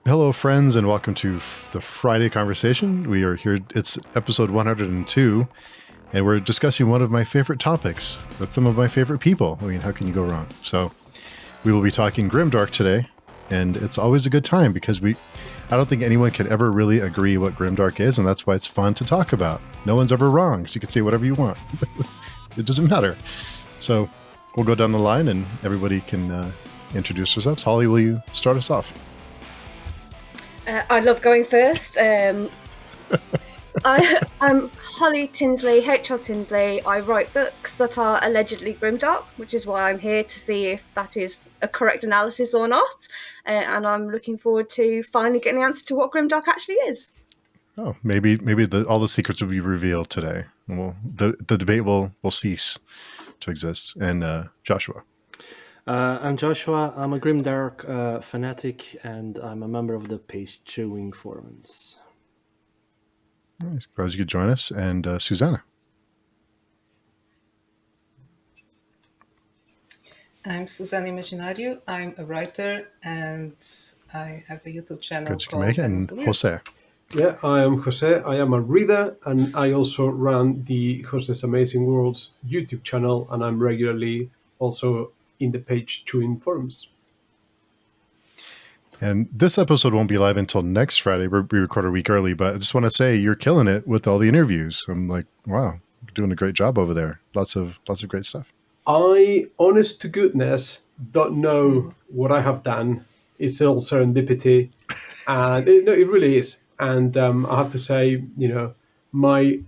Hello, friends, and welcome to the Friday Conversation. We are here. It's episode 102, and we're discussing one of my favorite topics with some of my favorite people. I mean, how can you go wrong? So we will be talking Grimdark today, and it's always a good time because I don't think anyone can ever really agree what Grimdark is, and that's why it's fun to talk about. No one's ever wrong, so you can say whatever you want. It doesn't matter. So we'll go down the line, and everybody can introduce themselves. Holly, will you start us off? I love going first. I'm Holly Tinsley, HR Tinsley. I write books that are allegedly grimdark, which is why I'm here to see if that is a correct analysis or not. And I'm looking forward to finally getting the answer to what grimdark actually is. Oh, maybe all the secrets will be revealed today. And the debate will cease to exist. And Joshua. I'm Joshua. I'm a Grimdark fanatic, and I'm a member of the Page-Chewing forums. Nice. Glad you could join us. And Susana. I'm Susana Imaginario. I'm a writer, and I have a YouTube channel Glad you can make it. And Jose. Yeah, I am Jose. I am a reader, and I also run the Jose's Amazing Worlds YouTube channel, and I'm regularly also in the Page-Chewing forums. And this episode won't be live until next Friday. We record a week early, but I just want to say you're killing it with all the interviews. I'm like, wow, you're doing a great job over there. Lots of great stuff. I, honest to goodness, don't know what I have done. It's all serendipity, and it really is. And I have to say, my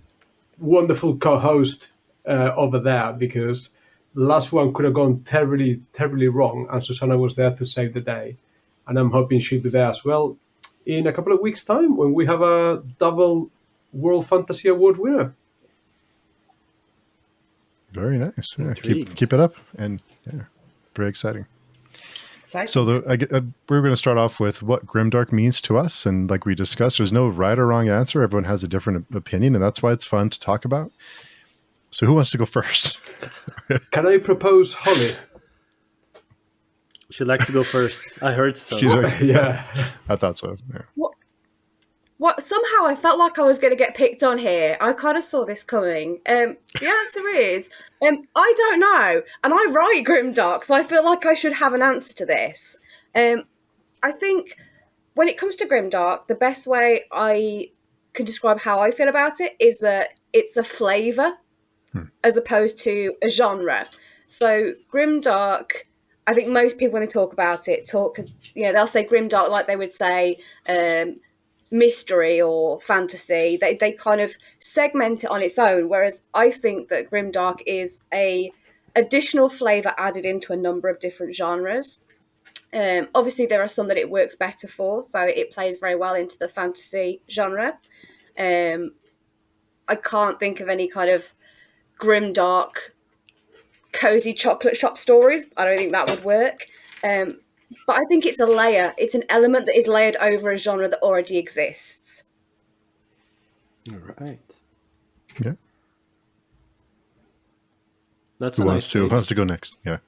wonderful co-host over there, because the last one could have gone terribly, terribly wrong, and Susana was there to save the day. And I'm hoping she'll be there as well in a couple of weeks' time when we have a double World Fantasy Award winner. Very nice. Yeah, keep it up, and yeah, very exciting. So we're going to start off with what Grimdark means to us, and like we discussed, there's no right or wrong answer. Everyone has a different opinion, and that's why it's fun to talk about. So who wants to go first? Can I propose Holly? She likes to go first. I heard so. Yeah. I thought so. Yeah. What? Somehow I felt like I was going to get picked on here. I kind of saw this coming. The answer is, I don't know. And I write Grimdark, so I feel like I should have an answer to this. I think when it comes to Grimdark, the best way I can describe how I feel about it is that it's a flavour as opposed to a genre. So Grimdark, I think most people when they talk about it, they'll say Grimdark like they would say mystery or fantasy. They kind of segment it on its own, whereas I think that Grimdark is a additional flavour added into a number of different genres. Obviously, there are some that it works better for, so it plays very well into the fantasy genre. I can't think of any kind of Grimdark cozy chocolate shop stories. I don't think that would work. But I think it's a layer. It's an element that is layered over a genre that already exists. All right. Yeah. That's who wants to go next? Yeah.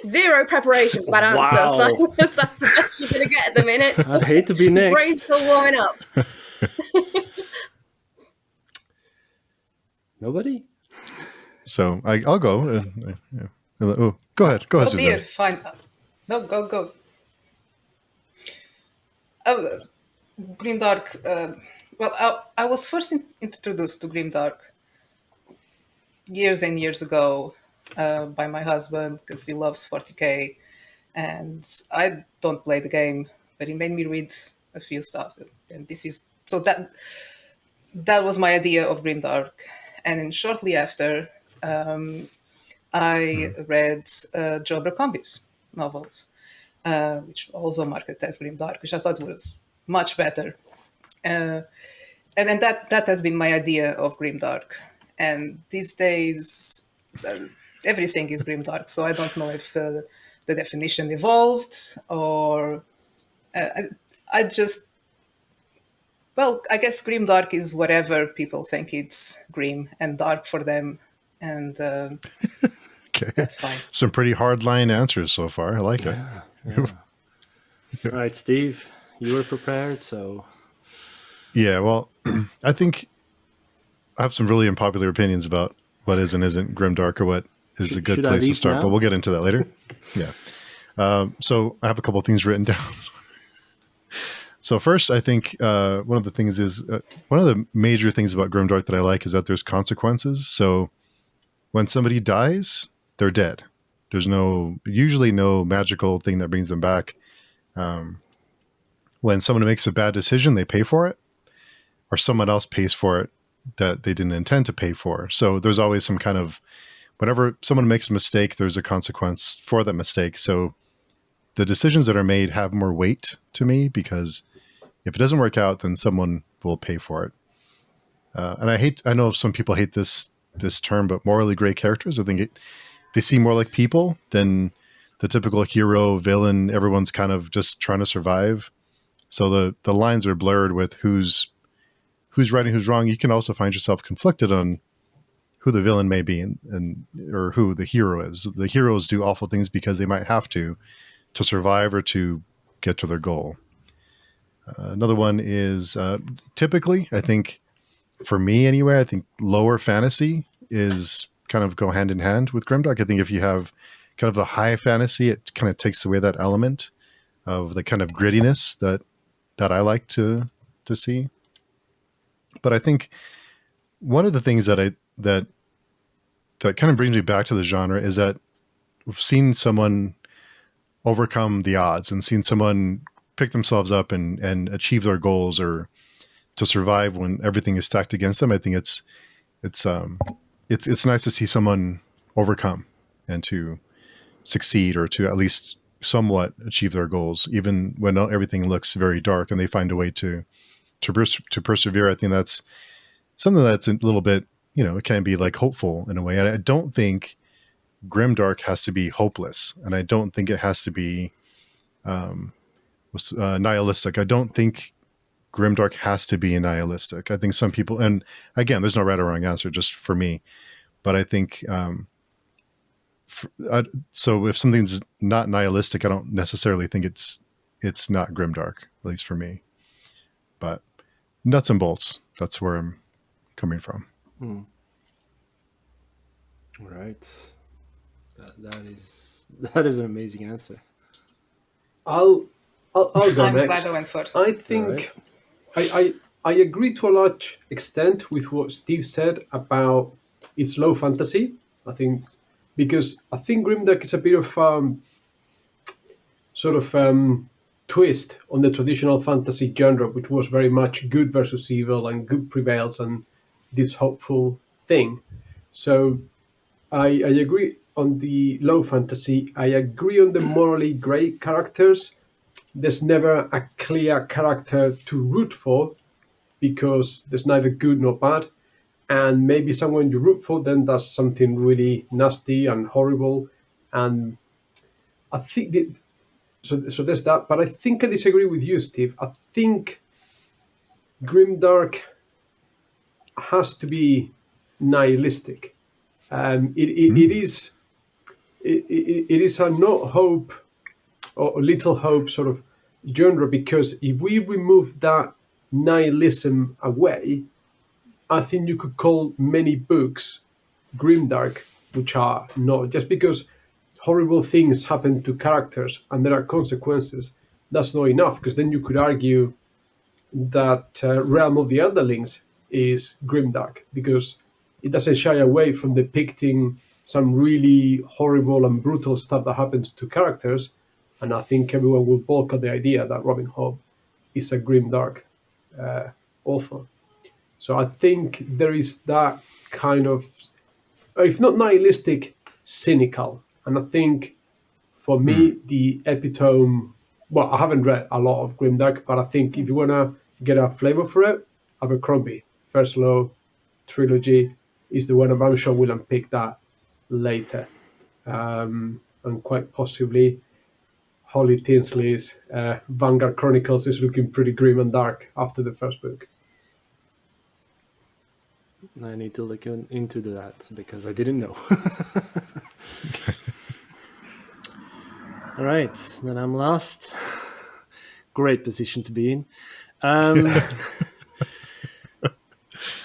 Zero preparation for that answer. So that's the best you're going to get at the minute. I'd hate to be next. Brain's still warming up. Nobody? So I'll go. Go ahead. Go ahead, Susan. Dear, fine. No, go. Grimdark. I was first introduced to Grimdark years and years ago by my husband because he loves 40k, and I don't play the game, but he made me read a few stuff. And that was my idea of Grimdark. And then shortly after, I read Joe Abercrombie's novels, which also marketed as Grimdark, which I thought was much better. And then that has been my idea of Grimdark. And these days, everything is Grimdark. So I don't know if the definition evolved or I guess Grimdark is whatever people think it's grim and dark for them. And okay. That's fine. Some pretty hard line answers so far. I like it. Yeah. All right, Steve, you were prepared, so Yeah, well, I think I have some really unpopular opinions about what is and isn't grimdark, or what is a good should I place to leave start, but now? we'll get into that later. Yeah. So I have a couple of things written down. So first, I think one of the things is one of the major things about grimdark that I like is that there's consequences. So when somebody dies, they're dead. There's usually no magical thing that brings them back. Um, when someone makes a bad decision, they pay for it, or someone else pays for it that they didn't intend to pay for. So there's always some kind of, whenever someone makes a mistake, there's a consequence for that mistake. So the decisions that are made have more weight to me, because if it doesn't work out, then someone will pay for it. And I know some people hate this term, but morally gray characters, I think they seem more like people than the typical hero, villain. Everyone's kind of just trying to survive. So the lines are blurred with who's right and who's wrong. You can also find yourself conflicted on who the villain may be, and or who the hero is. The heroes do awful things because they might have to survive or to get to their goal. Another one is typically, I think, for me anyway, I think lower fantasy is kind of go hand in hand with grimdark. I think if you have kind of the high fantasy, it kind of takes away that element of the kind of grittiness that I like to see. But I think one of the things that kind of brings me back to the genre is that we've seen someone overcome the odds and seen someone pick themselves up and achieve their goals, or to survive when everything is stacked against them. I think it's nice to see someone overcome and to succeed, or to at least somewhat achieve their goals, even when everything looks very dark, and they find a way to persevere. I think that's something that's a little bit, it can be like hopeful in a way. And I don't think grimdark has to be hopeless, and I don't think it has to be nihilistic. I don't think grimdark has to be nihilistic. I think some people, and again, there's no right or wrong answer, just for me. But I think so. If something's not nihilistic, I don't necessarily think it's not grimdark, at least for me. But nuts and bolts, that's where I'm coming from. All right. That is an amazing answer. I'll go I'm next. glad I went first. I think I agree to a large extent with what Steve said about its low fantasy. I think because I think Grimdark is a bit of sort of twist on the traditional fantasy genre, which was very much good versus evil and good prevails and this hopeful thing. So I agree on the low fantasy. I agree on the morally grey characters. There's never a clear character to root for because there's neither good nor bad. And maybe someone you root for then does something really nasty and horrible. And I think so there's that. But I think I disagree with you, Steve. I think Grimdark has to be nihilistic. It is a no hope or little hope sort of genre, because if we remove that nihilism away, I think you could call many books grimdark, which are not. Just because horrible things happen to characters and there are consequences, that's not enough, because then you could argue that Realm of the Underlings is grimdark because it doesn't shy away from depicting some really horrible and brutal stuff that happens to characters. And I think everyone will balk at the idea that Robin Hood is a grimdark author. So I think there is that kind of, if not nihilistic, cynical. And I think for me, the epitome, well, I haven't read a lot of Grimdark, but I think if you want to get a flavor for it, Abercrombie, First Law trilogy is the one. I'm sure we'll unpick that later. And quite possibly Holly Tinsley's Vanguard Chronicles is looking pretty grim and dark after the first book. I need to look into that because I didn't know. All right, then I'm last. great position to be in.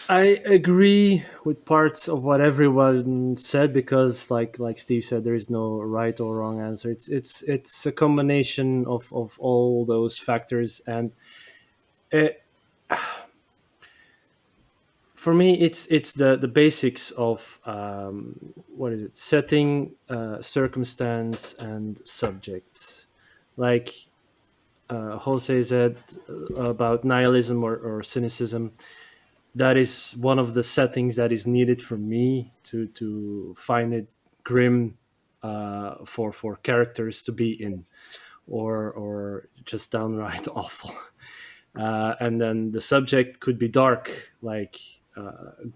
I agree with parts of what everyone said because, like Steve said, there is no right or wrong answer. It's a combination of all those factors, and for me, it's the basics of what is it? Setting, circumstance, and subject. Like Jose said about nihilism or cynicism. That is one of the settings that is needed for me to find it grim for characters to be in, or just downright awful. And then the subject could be dark, like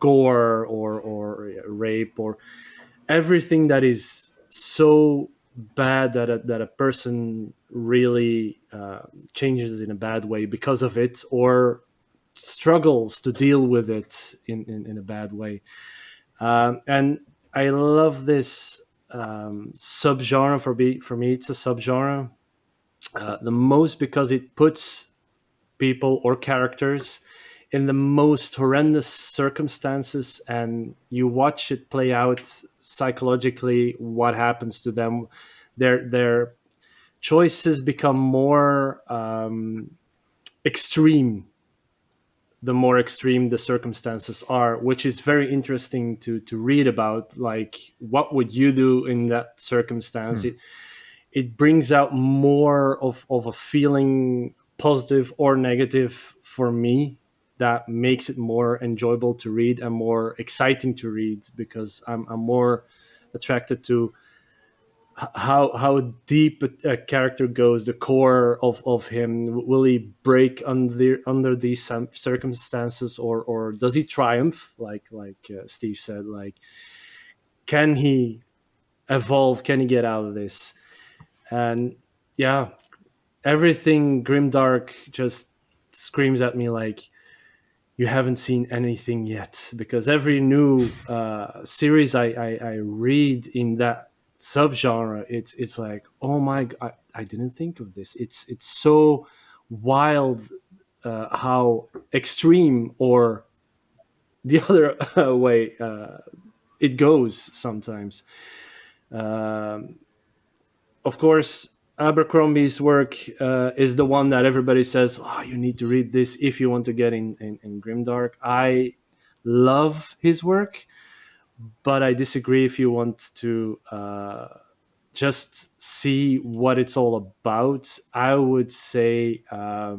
gore or rape, or everything that is so bad that a person really changes in a bad way because of it, or struggles to deal with it in a bad way. And I love this subgenre. For me, it's a subgenre the most because it puts people or characters in the most horrendous circumstances, and you watch it play out psychologically. What happens to them? Their choices become more extreme the more extreme the circumstances are, which is very interesting to read about. Like, what would you do in that circumstance? It brings out more of a feeling, positive or negative, for me, that makes it more enjoyable to read and more exciting to read, because I'm more attracted to how deep a character goes, the core of him. Will he break under these circumstances, or does he triumph? Like Steve said, like, can he evolve? Can he get out of this? And yeah, everything Grimdark just screams at me like, you haven't seen anything yet, because every new series I read in that subgenre, it's like, oh my god, I didn't think of this. It's so wild how extreme or the other way it goes sometimes. Of course, Abercrombie's work is the one that everybody says, oh, you need to read this if you want to get in Grimdark. I love his work, but I disagree if you want to just see what it's all about. I would say, I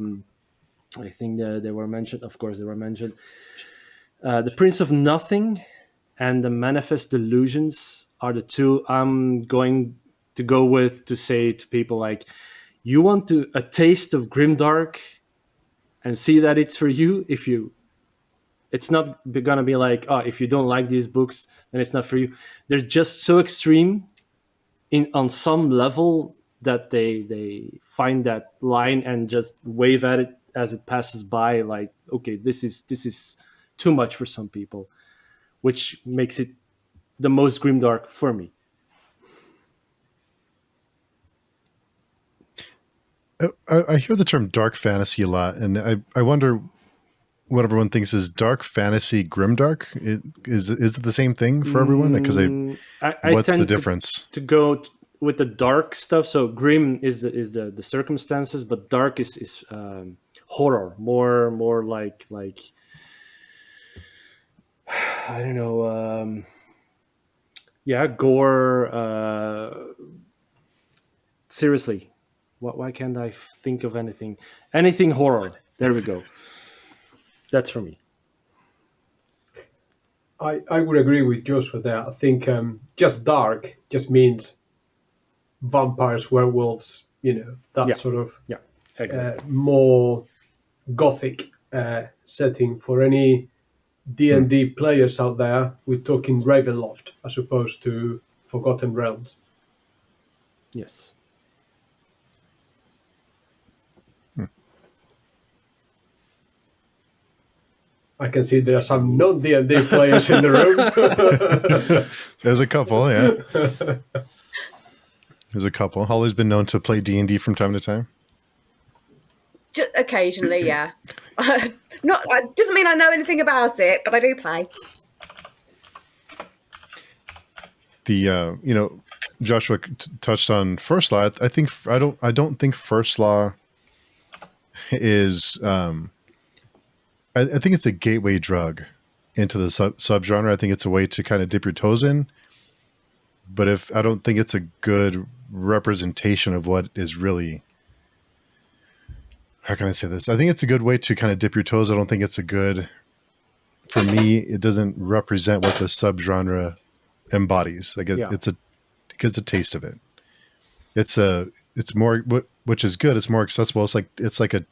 think they were mentioned, of course, they were mentioned. The Prince of Nothing and the Manifest Delusions are the two I'm going to go with to say to people, like, you want a taste of Grimdark and see that it's for you. It's not gonna be like, oh, if you don't like these books, then it's not for you. They're just so extreme on some level that they find that line and just wave at it as it passes by, like, okay, this is too much for some people, which makes it the most Grimdark for me. I hear the term dark fantasy a lot, and I wonder what everyone thinks is dark fantasy grimdark. Is it the same thing for everyone? Because what's the difference? To go with the dark stuff. So grim is the circumstances, but dark is horror, more like I don't know, gore. Seriously, why can't I think of anything horror? There we go. That's for me. I would agree with Jozua there. I think just dark just means vampires, werewolves, that sort of Exactly. more gothic setting. For any D&D players out there, we're talking Ravenloft as opposed to Forgotten Realms. Yes. I can see there are some non-D&D players in the room. There's a couple, yeah. There's a couple. Holly's been known to play D&D from time to time. Just occasionally, yeah. Not doesn't mean I know anything about it, but I do play. The Joshua touched on first law. I don't think first law is. I think it's a gateway drug into the subgenre. I think it's a way to kind of dip your toes in. But I don't think it's a good representation of what is really. How can I say this? I think it's a good way to kind of dip your toes. I don't think it's a good. For me, it doesn't represent what the subgenre embodies. Like it's a taste of it. It's more, which is good. It's more accessible. It's like a,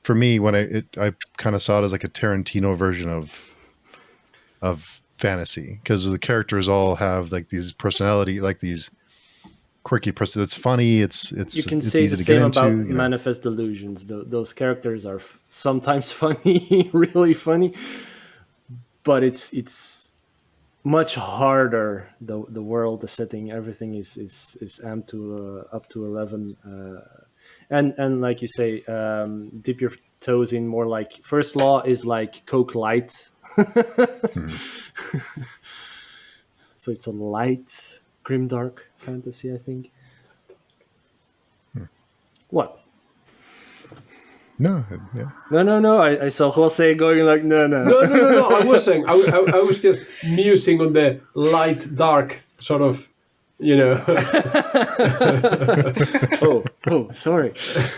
for me, when I kind of saw it as like a Tarantino version of fantasy, because the characters all have like these personality, like these quirky person. It's funny. It's you can it's say easy the to get same into. about Manifest Delusions. Those characters are sometimes funny, really funny, but it's much harder. The world, the setting, everything is amped to up to 11, and like you say, dip your toes in more. Like First Law is like Coke Light. So it's a light grimdark fantasy, I think. What? No, yeah. No. I saw Jose going like, no. No. I was saying, I was just musing on the light, dark sort of, oh, sorry.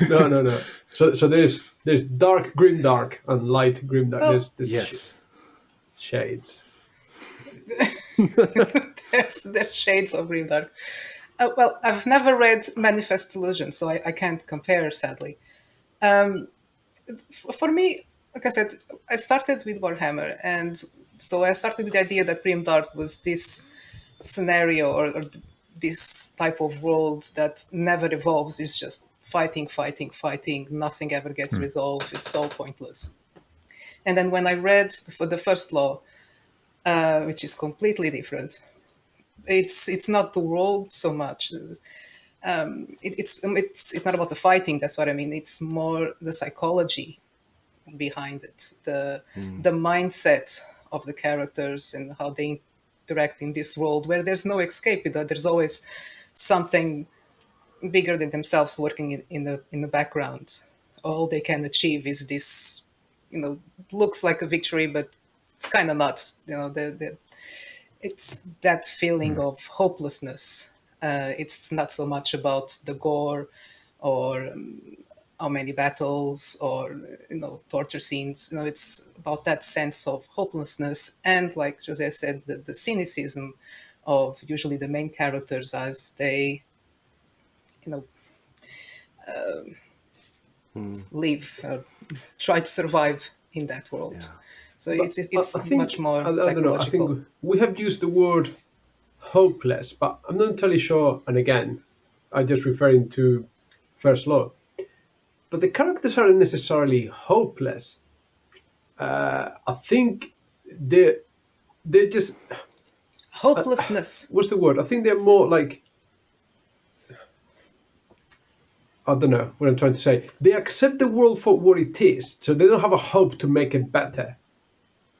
No. So there's dark grimdark and light grimdark. There's Yes. shades. there's shades of Grimdark. Well, I've never read Manifest Delusion, so I can't compare, sadly. For me, like I said, I started with Warhammer, and so I started with the idea that Grimdark was this scenario or this type of world that never evolves. It's just fighting. Nothing ever gets resolved. It's all pointless. And then when I read for the First Law, which is completely different, it's not the world so much. It's not about the fighting. That's what I mean. It's more the psychology behind it, the mindset of the characters and how they interact in this world where there's no escape. There's always something bigger than themselves working in the background. All they can achieve is this, looks like a victory, but it's kind of not. It's that feeling of hopelessness. It's not so much about the gore or how many battles or torture scenes. It's about that sense of hopelessness and, like Jose said, the cynicism of usually the main characters as they live, try to survive in that world. Yeah. So But it's I think, much more I don't know. I psychological. think we have used the word hopeless, but I'm not entirely sure. And again, I'm just referring to First Law. But the characters aren't necessarily hopeless. I think they're just Hopelessness. what's the word? I think they're more like, I don't know what I'm trying to say. They accept the world for what it is, so they don't have a hope to make it better.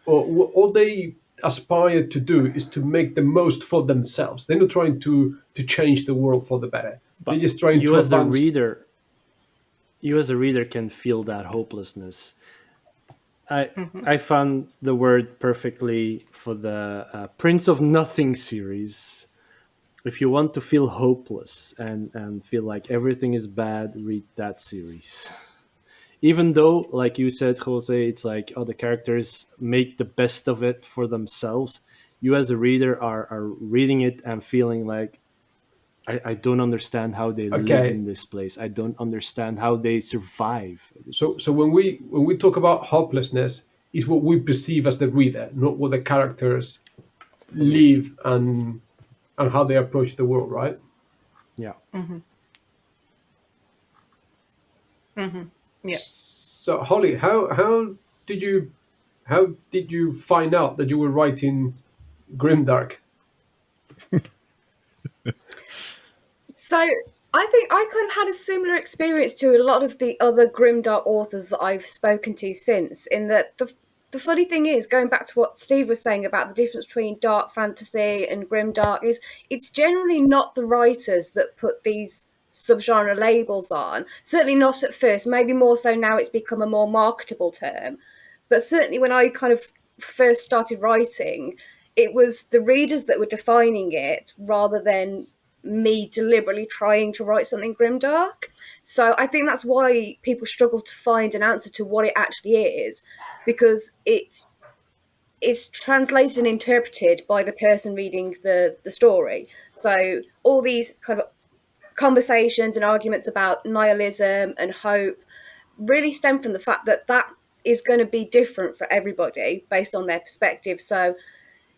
Or all they aspire to do is to make the most for themselves. They're not trying to change the world for the better. They're just trying you to as advance. You as a reader can feel that hopelessness. I found the word perfectly for the Prince of Nothing series. If you want to feel hopeless and feel like everything is bad, read that series. Even though, like you said, Jose, it's like, the characters make the best of it for themselves. You as a reader are reading it and feeling like, I don't understand how they live Okay. in this place. I don't understand how they survive. So when we talk about hopelessness, is what we perceive as the reader, not what the characters live and how they approach the world, right? Yeah. Yeah. So Holly, how did you find out that you were writing Grimdark? So I think I kind of had a similar experience to a lot of the other grimdark authors that I've spoken to since, in that the funny thing is, going back to what Steve was saying about the difference between dark fantasy and grimdark, is it's generally not the writers that put these subgenre labels on. Certainly not at first, maybe more so now it's become a more marketable term. But certainly when I kind of first started writing, it was the readers that were defining it rather than me deliberately trying to write something grimdark. So I think that's why people struggle to find an answer to what it actually is, because it's translated and interpreted by the person reading the story. So all these kind of conversations and arguments about nihilism and hope really stem from the fact that that is going to be different for everybody based on their perspective. So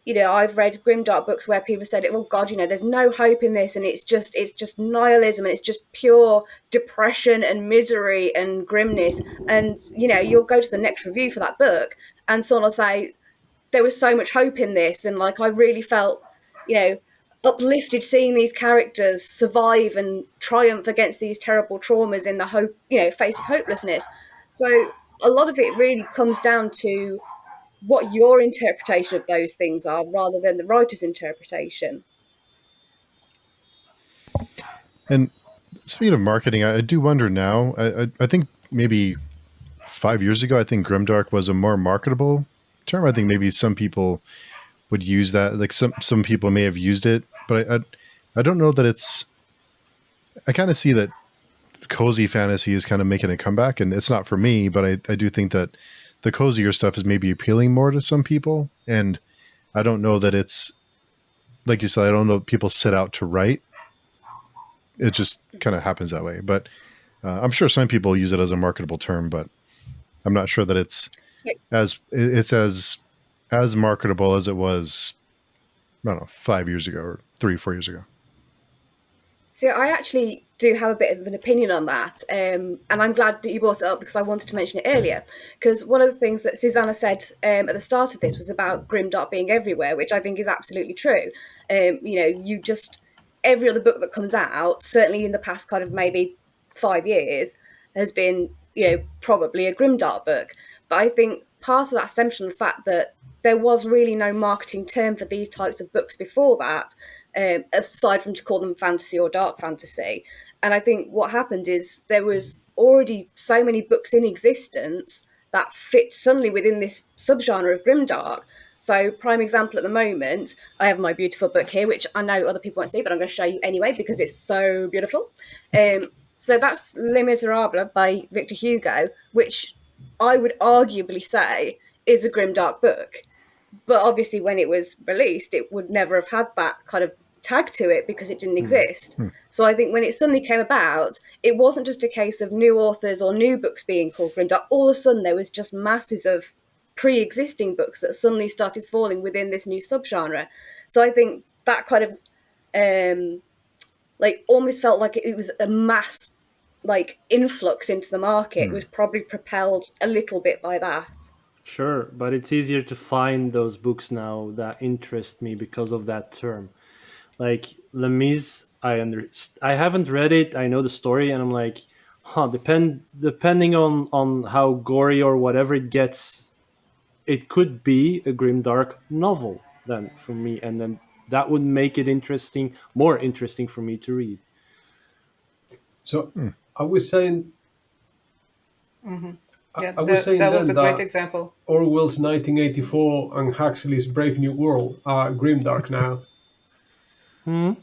I've read grimdark books where people said, "Oh God, there's no hope in this, and it's just nihilism, and it's just pure depression and misery and grimness." And you'll go to the next review for that book, and someone will say, "There was so much hope in this, and like I really felt, uplifted seeing these characters survive and triumph against these terrible traumas in the hope, face of hopelessness." So a lot of it really comes down to what your interpretation of those things are rather than the writer's interpretation. And speaking of marketing, I do wonder now. I think maybe 5 years ago, I think grimdark was a more marketable term. I think maybe some people would use that. Like some people may have used it, but I don't know that it's. I kind of see that cozy fantasy is kind of making a comeback, and it's not for me. But I do think that the cozier stuff is maybe appealing more to some people, and I don't know that it's like you said. I don't know if people set out to write. It just kind of happens that way. But I'm sure some people use it as a marketable term, but I'm not sure that it's as marketable as it was, I don't know, 5 years ago or 3-4 years ago. So I actually do have a bit of an opinion on that, and I'm glad that you brought it up because I wanted to mention it earlier. Because one of the things that Susana said at the start of this was about grimdark being everywhere, which I think is absolutely true. Every other book that comes out, certainly in the past kind of maybe 5 years, has been probably a grimdark book. But I think part of that stems from the fact that there was really no marketing term for these types of books before that, aside from to call them fantasy or dark fantasy. And I think what happened is there was already so many books in existence that fit suddenly within this subgenre of grimdark. So prime example at the moment, I have my beautiful book here, which I know other people won't see, but I'm going to show you anyway because it's so beautiful. So that's Les Miserables by Victor Hugo, which I would arguably say is a grimdark book. But obviously when it was released, it would never have had that kind of tag to it because it didn't exist. So I think when it suddenly came about, it wasn't just a case of new authors or new books being called grimdark. All of a sudden there was just masses of pre-existing books that suddenly started falling within this new subgenre. So I think that kind of almost felt like it was a mass influx into the market. It was probably propelled a little bit by that. Sure, but it's easier to find those books now that interest me because of that term. Like Les Mis, I haven't read it. I know the story, and I'm like, depending on how gory or whatever it gets, it could be a grimdark novel then for me, and then that would make it more interesting for me to read. So are we saying? Yeah, Are we saying that was then a great that example. Orwell's 1984 and Huxley's Brave New World are grimdark now? Oh,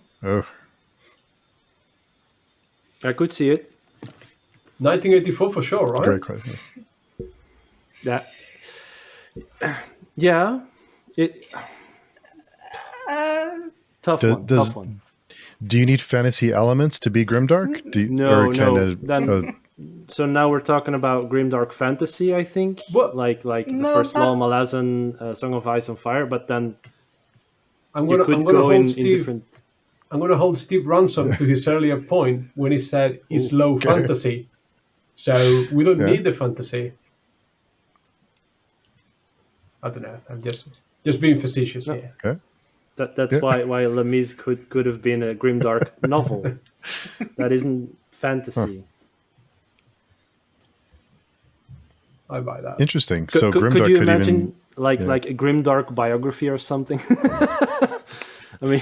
I could see it. 1984 for sure, right? great question. That, yeah, it. Tough one. Do you need fantasy elements to be grimdark? No. So now we're talking about grimdark fantasy, I think. What? Like the No, first not- Lal Malazan, Song of Ice and Fire, but then I'm you gonna could go hold in Steve. different. I'm gonna hold Steve ransom to his earlier point when he said it's low Okay. fantasy. So we don't Yeah. need the fantasy. I don't know. I'm just being facetious here. Okay. That's why Lemieux could have been a grimdark novel. That isn't fantasy. I buy that. Interesting. So Could grimdark you could imagine even like a grimdark biography or something? I mean,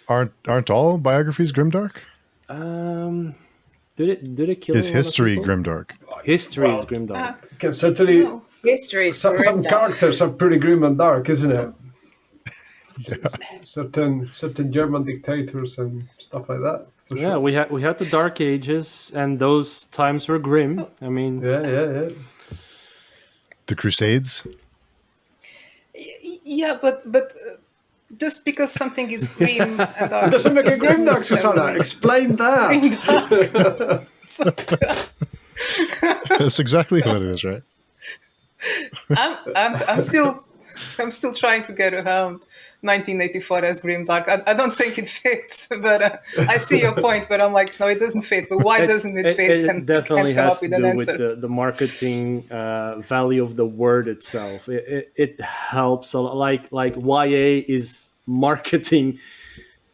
aren't all biographies grimdark? do they kill Is a lot of history people? grimdark? History is grimdark. Can certainly No. History is some grim dark. characters are pretty grim and dark, isn't it? Yeah. Certain German dictators and stuff like that. For Yeah, sure. we had the Dark Ages, and those times were grim. I mean, Yeah. The Crusades. Yeah, but just because something is grim and dark Doesn't make a grim dark, necessarily Susana. mean Explain that. grim dark. So, That's exactly what it is, right? I'm still trying to get around 1984 as grimdark. I don't think it fits, but I see your point. But I'm like, no, it doesn't fit. But why doesn't it fit? It And definitely can't come has up to with an do with answer. the marketing value of the word itself. It helps a lot. Like YA is marketing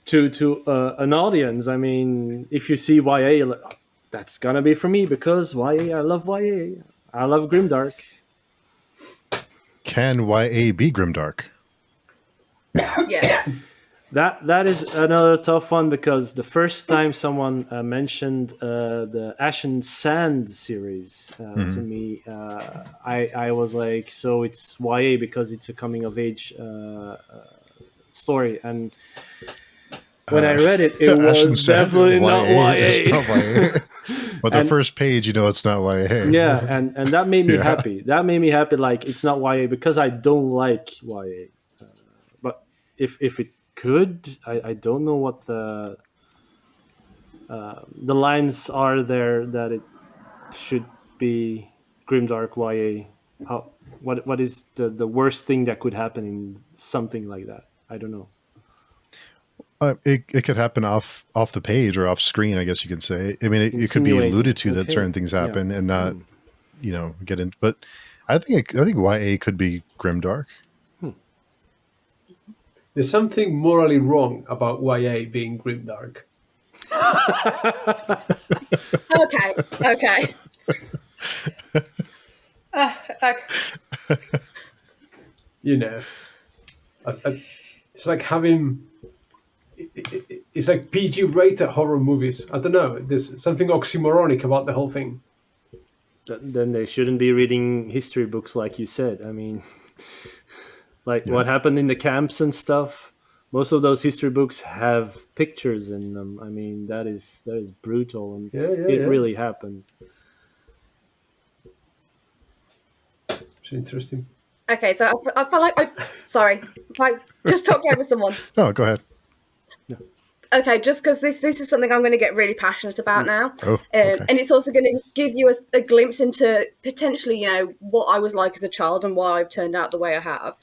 to an audience. I mean, if you see YA, you're like, oh, that's gonna be for me because YA. I love YA. I love grimdark. Can YA be grimdark? Yes. That is another tough one because the first time someone mentioned the Ash and Sand series to me, I was like, so it's YA because it's a coming of age story, and when I read it, it Ash and was Sand? definitely not It's YA. not YA. But the first page, it's not YA. Yeah, and that made me Yeah. happy. That made me happy. Like it's not YA because I don't like YA, but if it could, I don't know what the lines are there that it should be grimdark YA. How what is the worst thing that could happen in something like that? I don't know. It could happen off the page or off screen, I guess you could say. I mean, it could be Insinuating. alluded to that Okay. certain things happen Yeah. and not, get in. But I think YA could be grimdark. There's something morally wrong about YA being grimdark. Okay. You know, it's like having. It's like PG-rated horror movies. I don't know. There's something oxymoronic about the whole thing. Then they shouldn't be reading history books, like you said. I mean, like what happened in the camps and stuff. Most of those history books have pictures in them. I mean, that is brutal, and it really happened. It's interesting. Okay, so I feel like sorry, I just talked over someone. Oh, go ahead. Okay, just because this is something I'm going to get really passionate about now, Oh, okay. and it's also going to give you a glimpse into potentially, what I was like as a child and why I've turned out the way I have.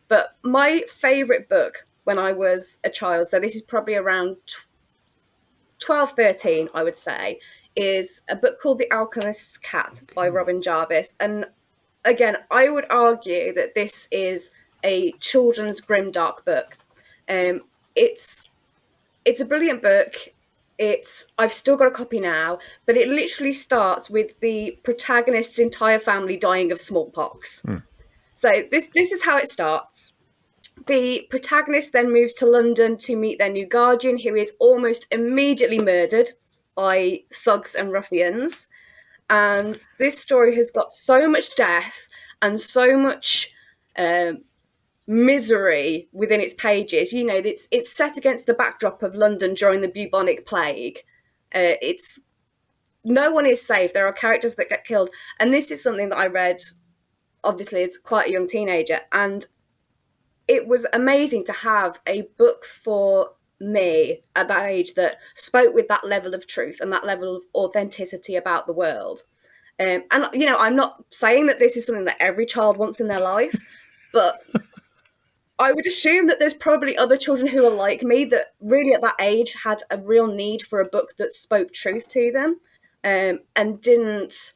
But my favourite book when I was a child, so this is probably around 12, 13, I would say, is a book called The Alchemist's Cat by Robin Jarvis. And again, I would argue that this is a children's grimdark book. It's a brilliant book. I've still got a copy now, but it literally starts with the protagonist's entire family dying of smallpox. So this is how it starts. The protagonist then moves to London to meet their new guardian, who is almost immediately murdered by thugs and ruffians. And this story has got so much death and so much misery within its pages. It's set against the backdrop of London during the bubonic plague. It's no one is safe. There are characters that get killed, and this is something that I read, obviously, as quite a young teenager, and it was amazing to have a book for me at that age that spoke with that level of truth and that level of authenticity about the world. And I'm not saying that this is something that every child wants in their life, but I would assume that there's probably other children who are like me that really at that age had a real need for a book that spoke truth to them, and didn't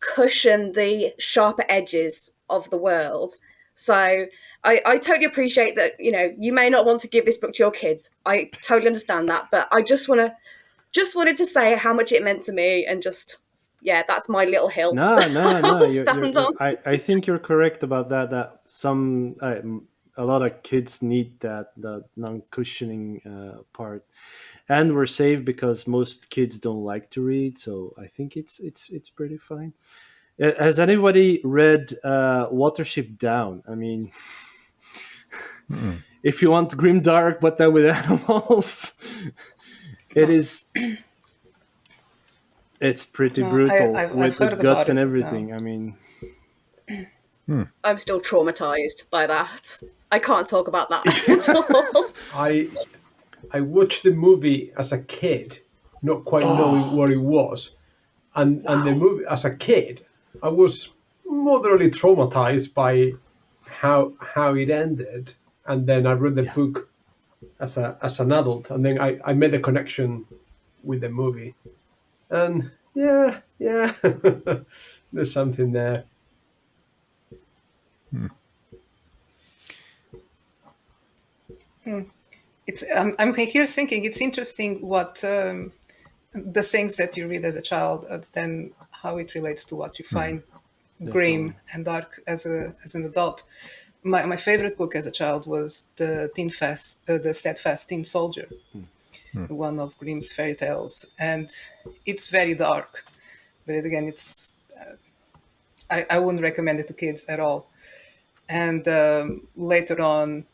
cushion the sharper edges of the world. So I totally appreciate that, you may not want to give this book to your kids. I totally understand that, but I just wanted to say how much it meant to me, and just, yeah, that's my little hill. No. I'll stand on. I think you're correct about that. That a lot of kids need that non-cushioning part, and we're safe because most kids don't like to read. So I think it's pretty fine. Has anybody read Watership Down? I mean, if you want Grimdark, but then with animals, it's pretty brutal I've with heard guts about and it, everything. no. I mean, I'm still traumatized by that. I can't talk about that at all. I watched the movie as a kid, not quite knowing what it was, and the movie as a kid, I was moderately traumatized by how it ended, and then I read the book as an adult, and then I made the connection with the movie, and yeah, there's something there. It's I'm here thinking it's interesting what the things that you read as a child, then how it relates to what you find grim and dark as an adult. My favorite book as a child was the Steadfast Tin Soldier, one of Grimm's fairy tales, and it's very dark. But again, it's I wouldn't recommend it to kids at all. And later on,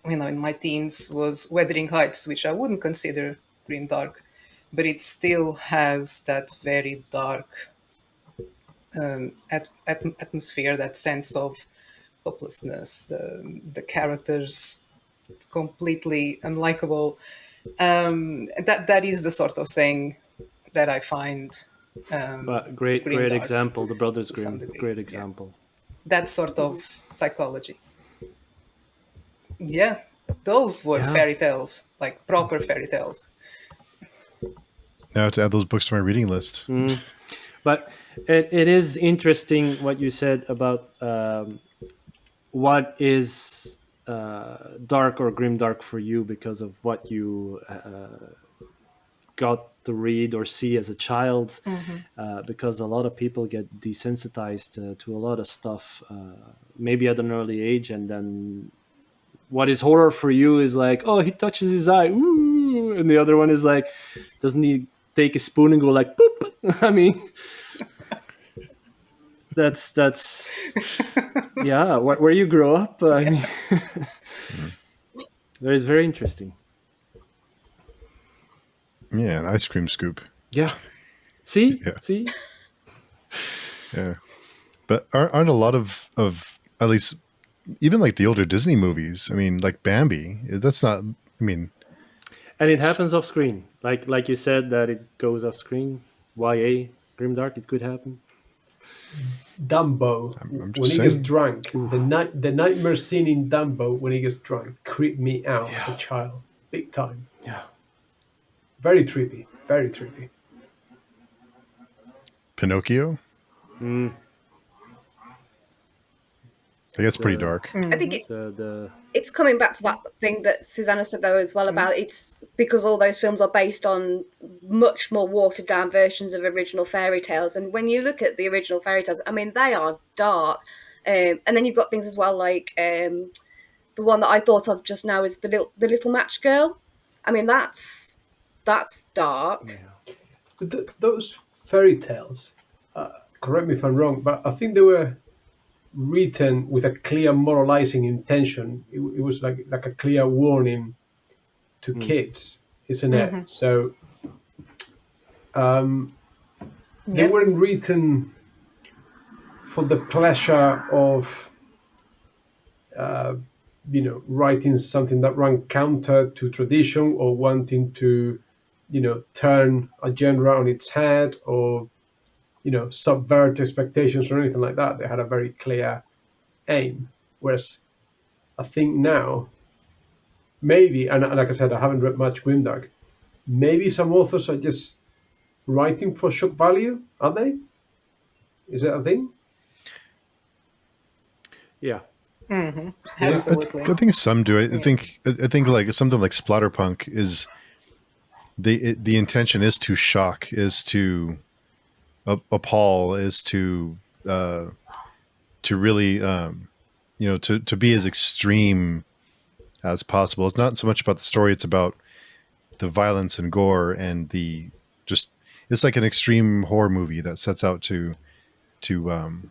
in my teens, was Wuthering Heights, which I wouldn't consider grimdark, but it still has that very dark atmosphere, that sense of hopelessness, the characters completely unlikable. That is the sort of thing that I find but great grimdark example. The Brothers to some Grimm, degree. great Yeah. example. That sort of psychology. Yeah, those were Yeah. fairy tales, like proper fairy tales. Now I have to add those books to my reading list. But it is interesting what you said about what is dark or grimdark for you because of what you got to read or see as a child. Because a lot of people get desensitized to a lot of stuff, maybe at an early age, and then what is horror for you is like, oh, he touches his eye, ooh, and the other one is like, doesn't he take a spoon and go like, boop? I mean, that's yeah, where you grow up. I mean, that is very interesting. Yeah, an ice cream scoop. Yeah. See? Yeah. See? Yeah. But aren't a lot of at least even like the older Disney movies, I mean, like Bambi, that's not, I mean. And it happens off screen. Like you said, that it goes off screen. YA, Grimdark, it could happen. Dumbo, I'm just when he saying. gets drunk, the nightmare scene in Dumbo when he gets drunk creeped me out as a child, big time. Yeah. Very trippy, very trippy. Pinocchio? I think it's pretty dark. I think it's The it's coming back to that thing that Susanna said though as well about it's because all those films are based on much more watered down versions of original fairy tales, and when you look at the original fairy tales, I mean they are dark, and then you've got things as well like the one that I thought of just now is the little match girl. I mean that's dark. But those fairy tales, correct me if I'm wrong, but I think they were written with a clear moralizing intention. It was like a clear warning to kids, isn't it? So they weren't written for the pleasure of writing something that ran counter to tradition or wanting to turn a genre on its head or subvert expectations or anything like that. They had a very clear aim. Whereas I think now, maybe, and like I said, I haven't read much Grimdark, maybe some authors are just writing for shock value, are they? Is that a thing? yeah. Absolutely. I think some do it. I think like something like splatterpunk is the intention is to shock, is to appall, is to really to be as extreme as possible. It's not so much about the story; it's about the violence and gore and the just. It's like an extreme horror movie that sets out to to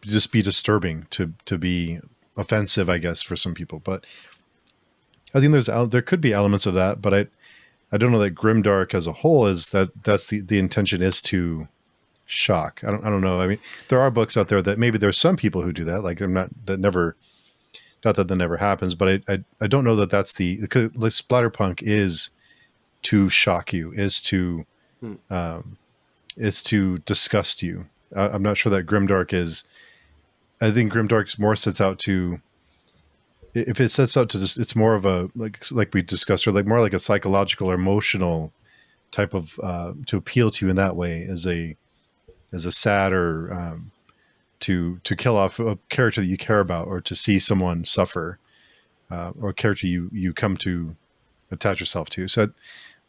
just be disturbing, to be offensive, I guess, for some people. But I think there could be elements of that, but I don't know that Grimdark as a whole is that's the intention is to shock. I don't know. I mean, there are books out there that maybe there's some people who do that. Like not that never happens, but I don't know that that's because splatterpunk is to shock you, is to disgust you. I'm not sure that Grimdark is. I think Grimdark more sets out to. If it sets out to just, it's more of a like we discussed, or like more like a psychological or emotional type of to appeal to you in that way as a sad or to kill off a character that you care about, or to see someone suffer, or a character you come to attach yourself to. So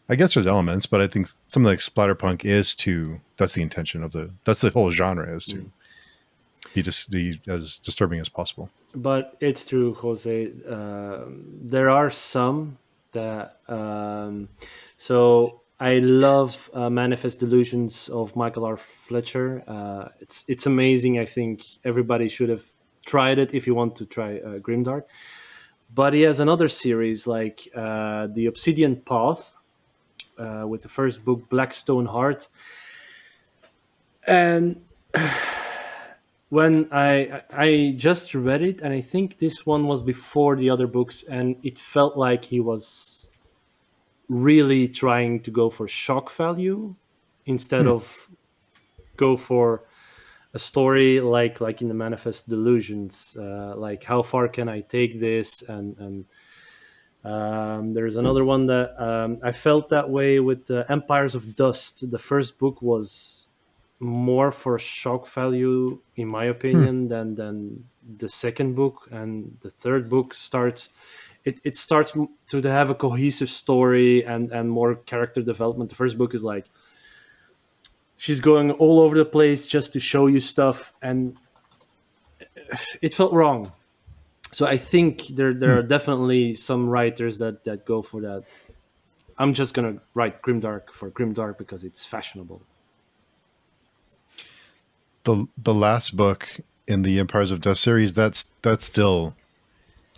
I guess there's elements, but I think something like splatterpunk is that's the intention of that's the whole genre, is to be as disturbing as possible. But it's true, Jose. There are some that. So I love Manifest Delusions of Michael R. Fletcher. It's amazing. I think everybody should have tried it if you want to try Grimdark. But he has another series like The Obsidian Path, with the first book, Blackstone Heart. And when I just read it, and I think this one was before the other books, and it felt like he was really trying to go for shock value instead of go for a story like in the Manifest Delusions, like how far can I take this, and there's another one that I felt that way with Empires of Dust. The first book was more for shock value, in my opinion, than the second book, and the third book starts. It starts to have a cohesive story and more character development. The first book is like she's going all over the place just to show you stuff, and it felt wrong. So I think there are definitely some writers that go for that. I'm just gonna write Grimdark for Grimdark because it's fashionable. The last book in the Empires of Dust series, that still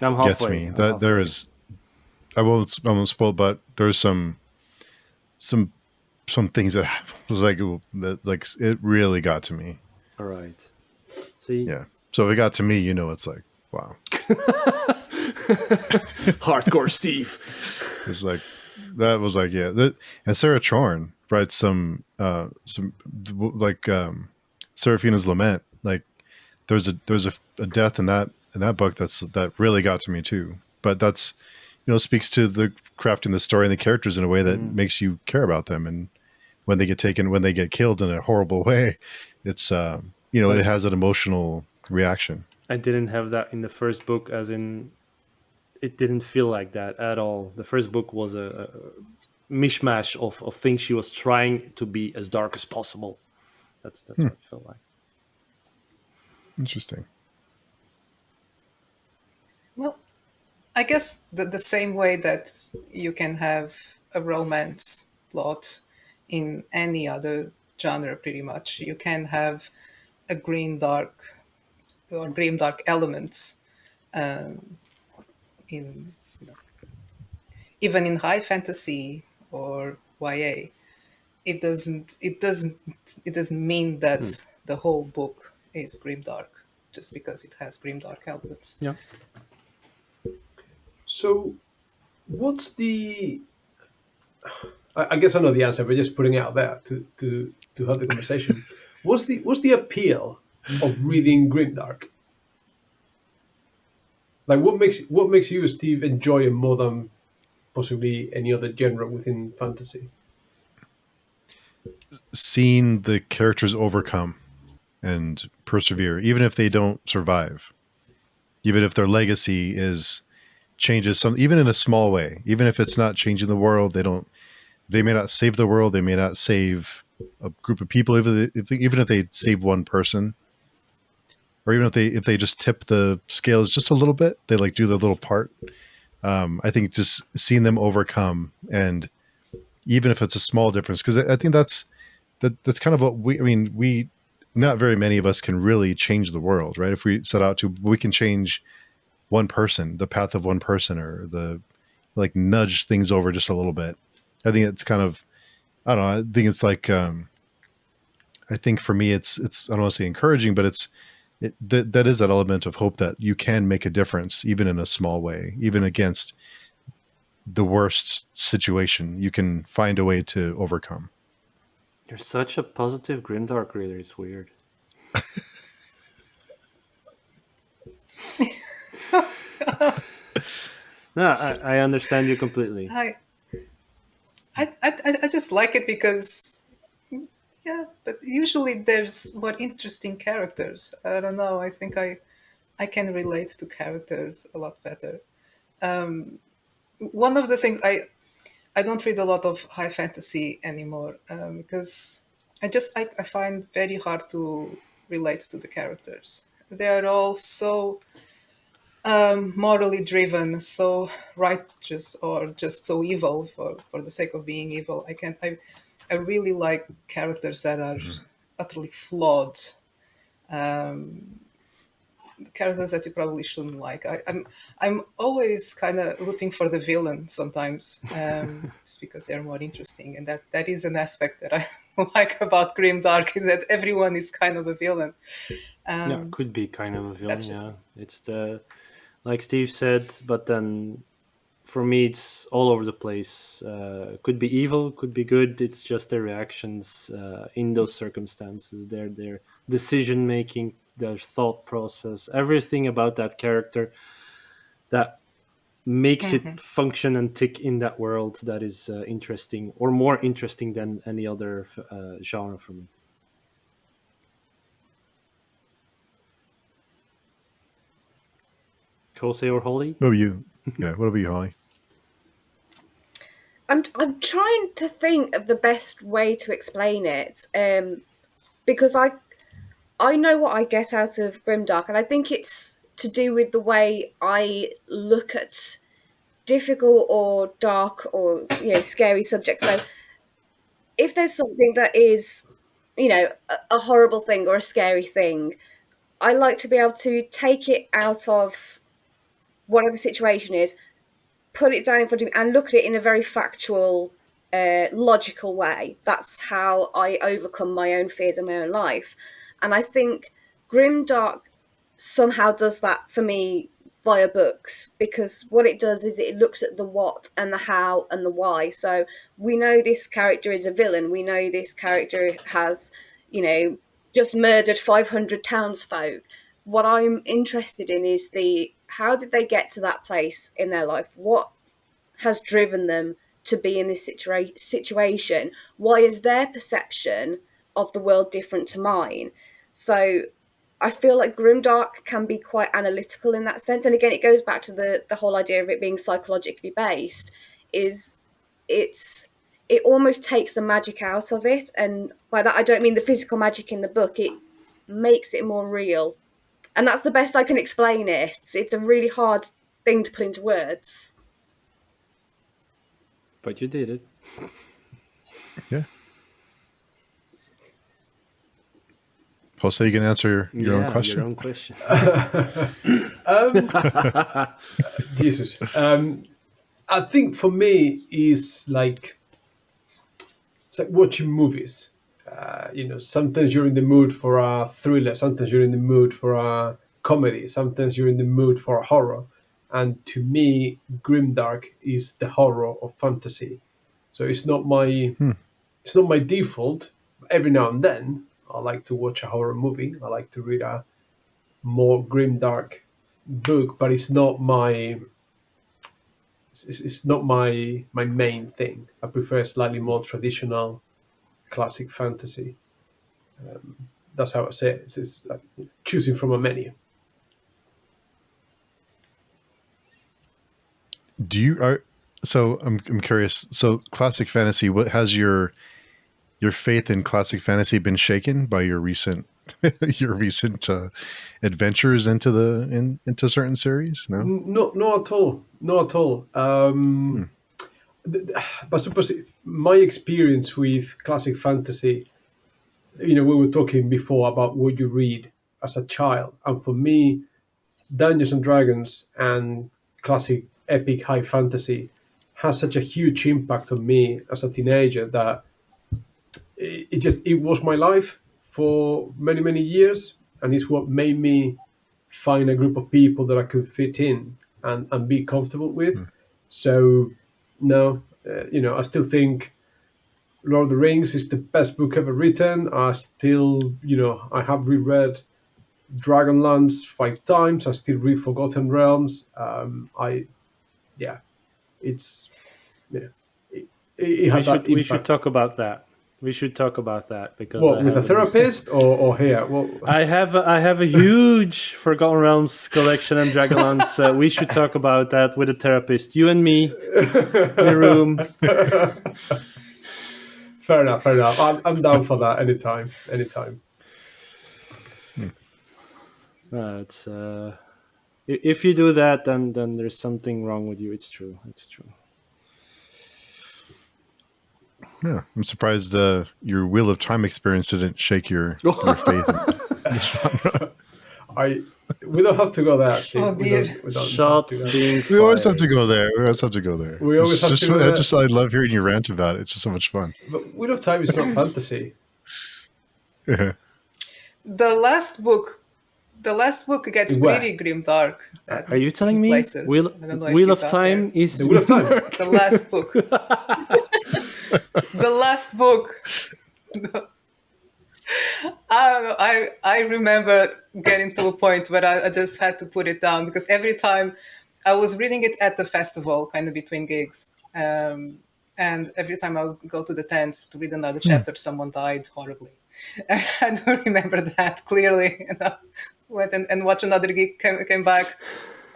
gets me. There is, I won't spoil, but there's some things that was like it really got to me. All right. See? Yeah. So if it got to me, it's like, wow. Hardcore Steve. It's like, that was like, yeah. And Sarah Chorn writes some like Seraphina's Lament. Like there's a death in that book that really got to me too. But that's, speaks to the crafting the story and the characters in a way that makes you care about them. And when they get killed in a horrible way, it's it has an emotional reaction. I didn't have that in the first book, as in it didn't feel like that at all. The first book was a mishmash of things she was trying to be as dark as possible. That's what it felt like. Interesting. Well, I guess the same way that you can have a romance plot in any other genre, pretty much, you can have a grimdark elements in even in high fantasy or YA. It doesn't mean that the whole book is grimdark just because it has grimdark elements. Yeah. So, what's the? I guess I know the answer, but just putting it out there to have the conversation. What's the appeal of reading Grimdark? Like, what makes you, Steve, enjoy it more than possibly any other genre within fantasy? Seeing the characters overcome and persevere, even if they don't survive. even if their legacy is changes some, even in a small way, even if it's not changing the world, they may not save the world, they may not save a group of people, even if they save one person, or even if they just tip the scales just a little bit, they like do the little part. I think just seeing them overcome, and even if it's a small difference, because I think that's kind of what we not very many of us can really change the world, right? If we set out to, we can change one person, the path of one person, or the like nudge things over just a little bit. I think it's kind of, I don't know. I think it's like, I think for me, it's, I don't want to say encouraging, but that is that element of hope that you can make a difference, even in a small way, even against the worst situation, you can find a way to overcome. You're such a positive Grimdark reader. It's weird. No, I understand you completely. I just like it because, yeah, but usually there's more interesting characters. I don't know. I think I can relate to characters a lot better. One of the things I don't read a lot of high fantasy anymore because I find very hard to relate to the characters. They are all so morally driven, so righteous, or just so evil for the sake of being evil. I really like characters that are utterly flawed. Characters that you probably shouldn't like. I'm always kind of rooting for the villain sometimes, just because they're more interesting, and that is an aspect that I like about Grimdark, is that everyone is kind of a villain. Yeah, could be kind of a villain. That's just Yeah, it's the, like Steve said, but then for me it's all over the place. Could be evil, could be good. It's just their reactions in those circumstances, their decision making, their thought process, everything about that character that makes it function and tick in that world, that is interesting, or more interesting than any other genre for me. Jose or Holly? What about you? Yeah, what about you, Holly? I'm trying to think of the best way to explain it, because I know what I get out of Grimdark, and I think it's to do with the way I look at difficult or dark or scary subjects. So if there's something that is a horrible thing or a scary thing, I like to be able to take it out of whatever the situation is, put it down in front of me, and look at it in a very factual, logical way. That's how I overcome my own fears in my own life. And I think Grimdark somehow does that for me via books, because what it does is it looks at the what and the how and the why. So we know this character is a villain. We know this character has, just murdered 500 townsfolk. What I'm interested in is how did they get to that place in their life? What has driven them to be in this situation? Why is their perception of the world different to mine? So I feel like Grimdark can be quite analytical in that sense. And again, it goes back to the whole idea of it being psychologically based, is it almost takes the magic out of it. And by that, I don't mean the physical magic in the book. It makes it more real. And that's the best I can explain it. It's a really hard thing to put into words. But you did it. Yeah. Jose, you can answer your own question. Your own question. Jesus. I think for me is like, it's like watching movies. Sometimes you're in the mood for a thriller, sometimes you're in the mood for a comedy, sometimes you're in the mood for a horror. And to me, Grimdark is the horror of fantasy. So it's not my default. Every now and then, I like to watch a horror movie. I like to read a more grimdark book, but it's not my main thing. I prefer slightly more traditional, classic fantasy. That's how I say it. It's like choosing from a menu. Do you are so? I'm curious. So, classic fantasy. What has your faith in classic fantasy been shaken by your recent your recent adventures into into certain series? No. Not at all. Not at all. But suppose my experience with classic fantasy, we were talking before about what you read as a child, and for me, Dungeons and Dragons and classic epic high fantasy has such a huge impact on me as a teenager that it was my life for many years, and it's what made me find a group of people that I could fit in and be comfortable with. So no, I still think Lord of the Rings is the best book ever written. I still, I have reread Dragonlance 5 times. I still read Forgotten Realms. Yeah, it's yeah, it had that We should impact. talk about that. We should talk about that because What, with a therapist or here? Well, I have a huge Forgotten Realms collection and Dragonlance. We should talk about that with a therapist. You and me in a room. Fair enough. I'm down for that anytime. It's if you do that, then there's something wrong with you. It's true. Yeah, I'm surprised your Wheel of Time experience didn't shake your faith. We don't have to go there, Steve. Oh, dear. We don't Shots have to being We always have fired. to go there. We always have to go there. We always have to go there. I love hearing you rant about it. It's just so much fun. But Wheel of Time is not fantasy. Yeah. The last book gets Where? pretty grimdark. Are you telling me places. Wheel, I don't know if Wheel you of got Time is The Wheel of Time. The last book. The last book. I don't know. I remember getting to a point where I just had to put it down because every time I was reading it at the festival, kind of between gigs, and every time I would go to the tent to read another chapter, someone died horribly. I do remember that clearly. Went and watched another gig, came back.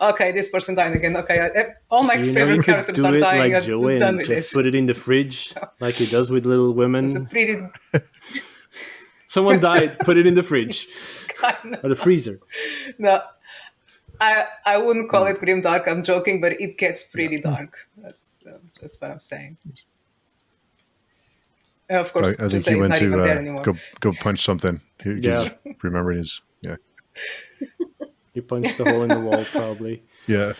Okay, this person died again. Okay, all my you favorite could characters do are it dying. like I'm Joe done and with just this. put it in the fridge like he does with Little Women. It's a pretty Someone died, put it in the fridge kind of, or the freezer. no. I wouldn't call it grimdark. I'm joking, but it gets pretty dark. That's just what I'm saying. Of course, I think Jose he is went not even there to anymore. go punch something. Yeah. Remember his You punched the hole in the wall, probably. yeah.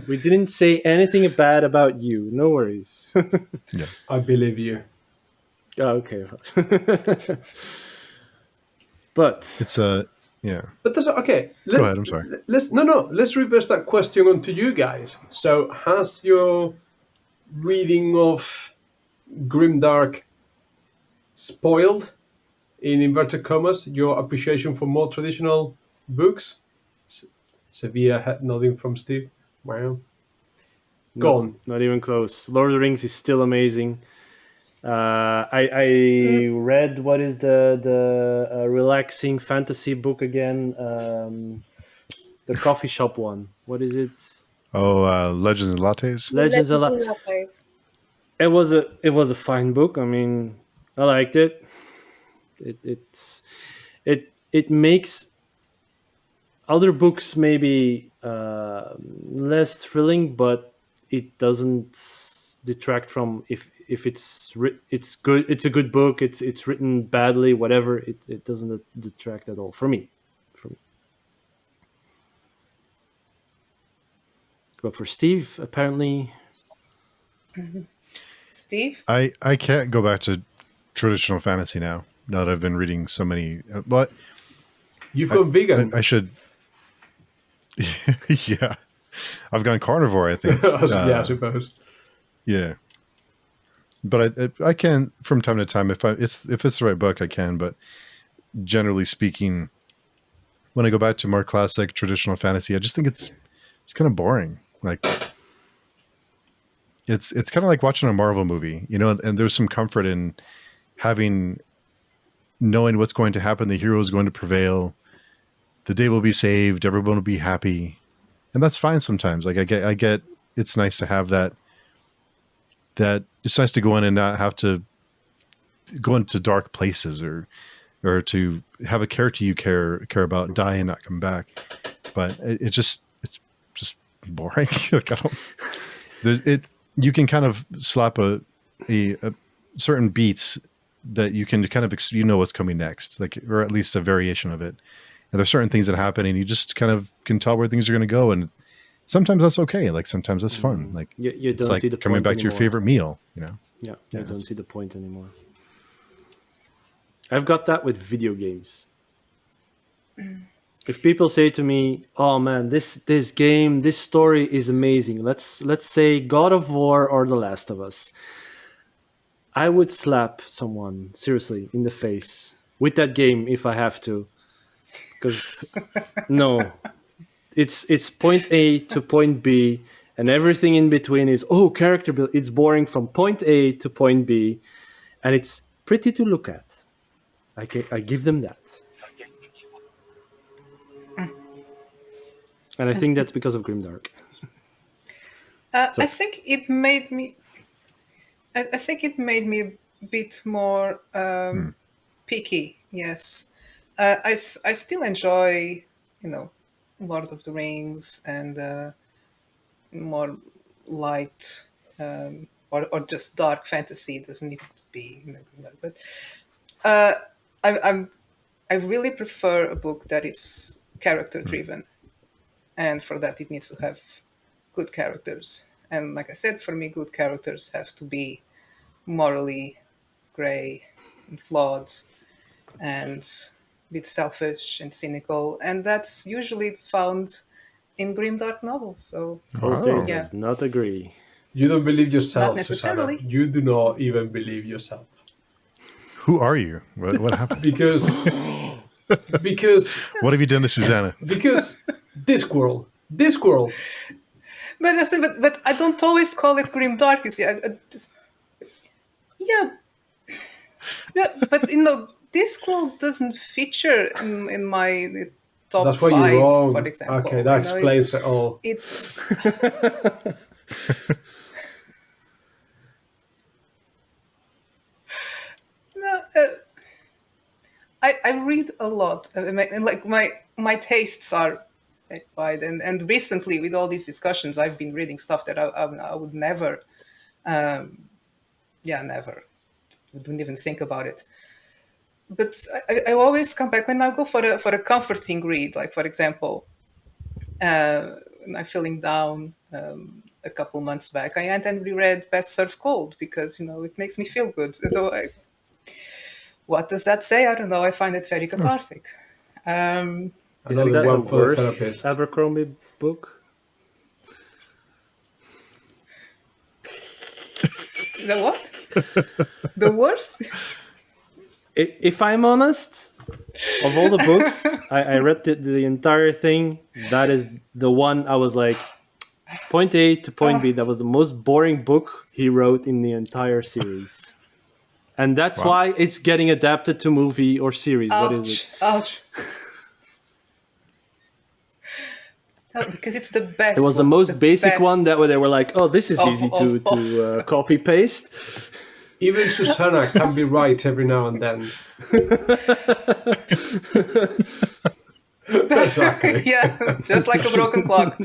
We didn't say anything bad about you. No worries. I believe you. Oh, okay. But It's yeah. But that's okay. Go ahead. I'm sorry. Let's reverse that question onto you guys. So, has your reading of Grimdark spoiled, in inverted commas, your appreciation for more traditional books? Severe head nodding from Steve. Wow. Go on. not even close. Lord of the Rings is still amazing. I read what is the relaxing fantasy book again? The coffee shop one. What is it? Oh, Legends and Lattes. Legends of Lattes. It was a fine book. I mean, I liked it. It makes other books maybe less thrilling, but it doesn't detract from if it's good. It's a good book. It's written badly, whatever. It doesn't detract at all for me. But for Steve, apparently, Steve? I can't go back to traditional fantasy now that I've been reading so many. But You've gone vegan. I should. Yeah, I've gone carnivore. I think. Yeah, I suppose. Yeah, but I can from time to time if it's the right book I can. But generally speaking, when I go back to more classic traditional fantasy, I just think it's kind of boring. Like it's kind of like watching a Marvel movie, and there's some comfort in knowing what's going to happen. The hero is going to prevail. the day will be saved, everyone will be happy, and that's fine sometimes. Like I get, it's nice to have that. That it's nice to go in and not have to go into dark places or to have a character you care about die and not come back. But it's just boring. Like I don't. You can kind of slap a certain beats that you can kind of what's coming next, like, or at least a variation of it. And there's certain things that happen, and you just kind of can tell where things are going to go. And sometimes that's okay. Like sometimes that's fun. Like you it's don't like see the coming point back to your anymore. favorite meal. You know. Yeah, you don't see the point anymore. I've got that with video games. If people say to me, "Oh man, this game, this story is amazing," let's say God of War or The Last of Us, I would slap someone seriously in the face with that game if I have to, because no, it's point A to point B, and everything in between is character build. It's boring from point A to point B, and it's pretty to look at. I give them that. And I think that's because of Grimdark. I think it made me. I think it made me a bit more picky. Yes, I still enjoy, Lord of the Rings and more light or just dark fantasy. It doesn't need to be, but I really prefer a book that is character driven, and for that it needs to have good characters. And like I said, for me, good characters have to be morally grey and flawed and a bit selfish and cynical, and that's usually found in grimdark novels. So Jose Oh. does not agree. You don't believe yourself, Not necessarily. Susana. You do not even believe yourself. Who are you? What happened? Because What have you done to Susanna? because Discworld. But listen, but I don't always call it grimdark. You see, I just yeah, but Discworld doesn't feature in my top That's why 5, you're wrong. for example. Okay, that explains it all. It's no, I read a lot, and like my tastes are wide, and recently with all these discussions, I've been reading stuff that I would never, never, wouldn't even think about it. But I always come back when I go for a comforting read, like for example, when I'm feeling down. A couple months back, I went and reread Best Served Cold because it makes me feel good. So what does that say? I don't know. I find it very cathartic. Another Isn't that one the for the worst therapist. Abercrombie book? The what? The worst? If I'm honest, of all the books, I read the entire thing. That is the one I was like, point A to point B. That was the most boring book he wrote in the entire series. And that's why it's getting adapted to movie or series. Ouch! What is it? Ouch! No, because it's the best. It was the most basic one that they were like, "Oh, this is easy to copy paste." Even Susana can be right every now and then. Exactly. Yeah, just like a broken clock.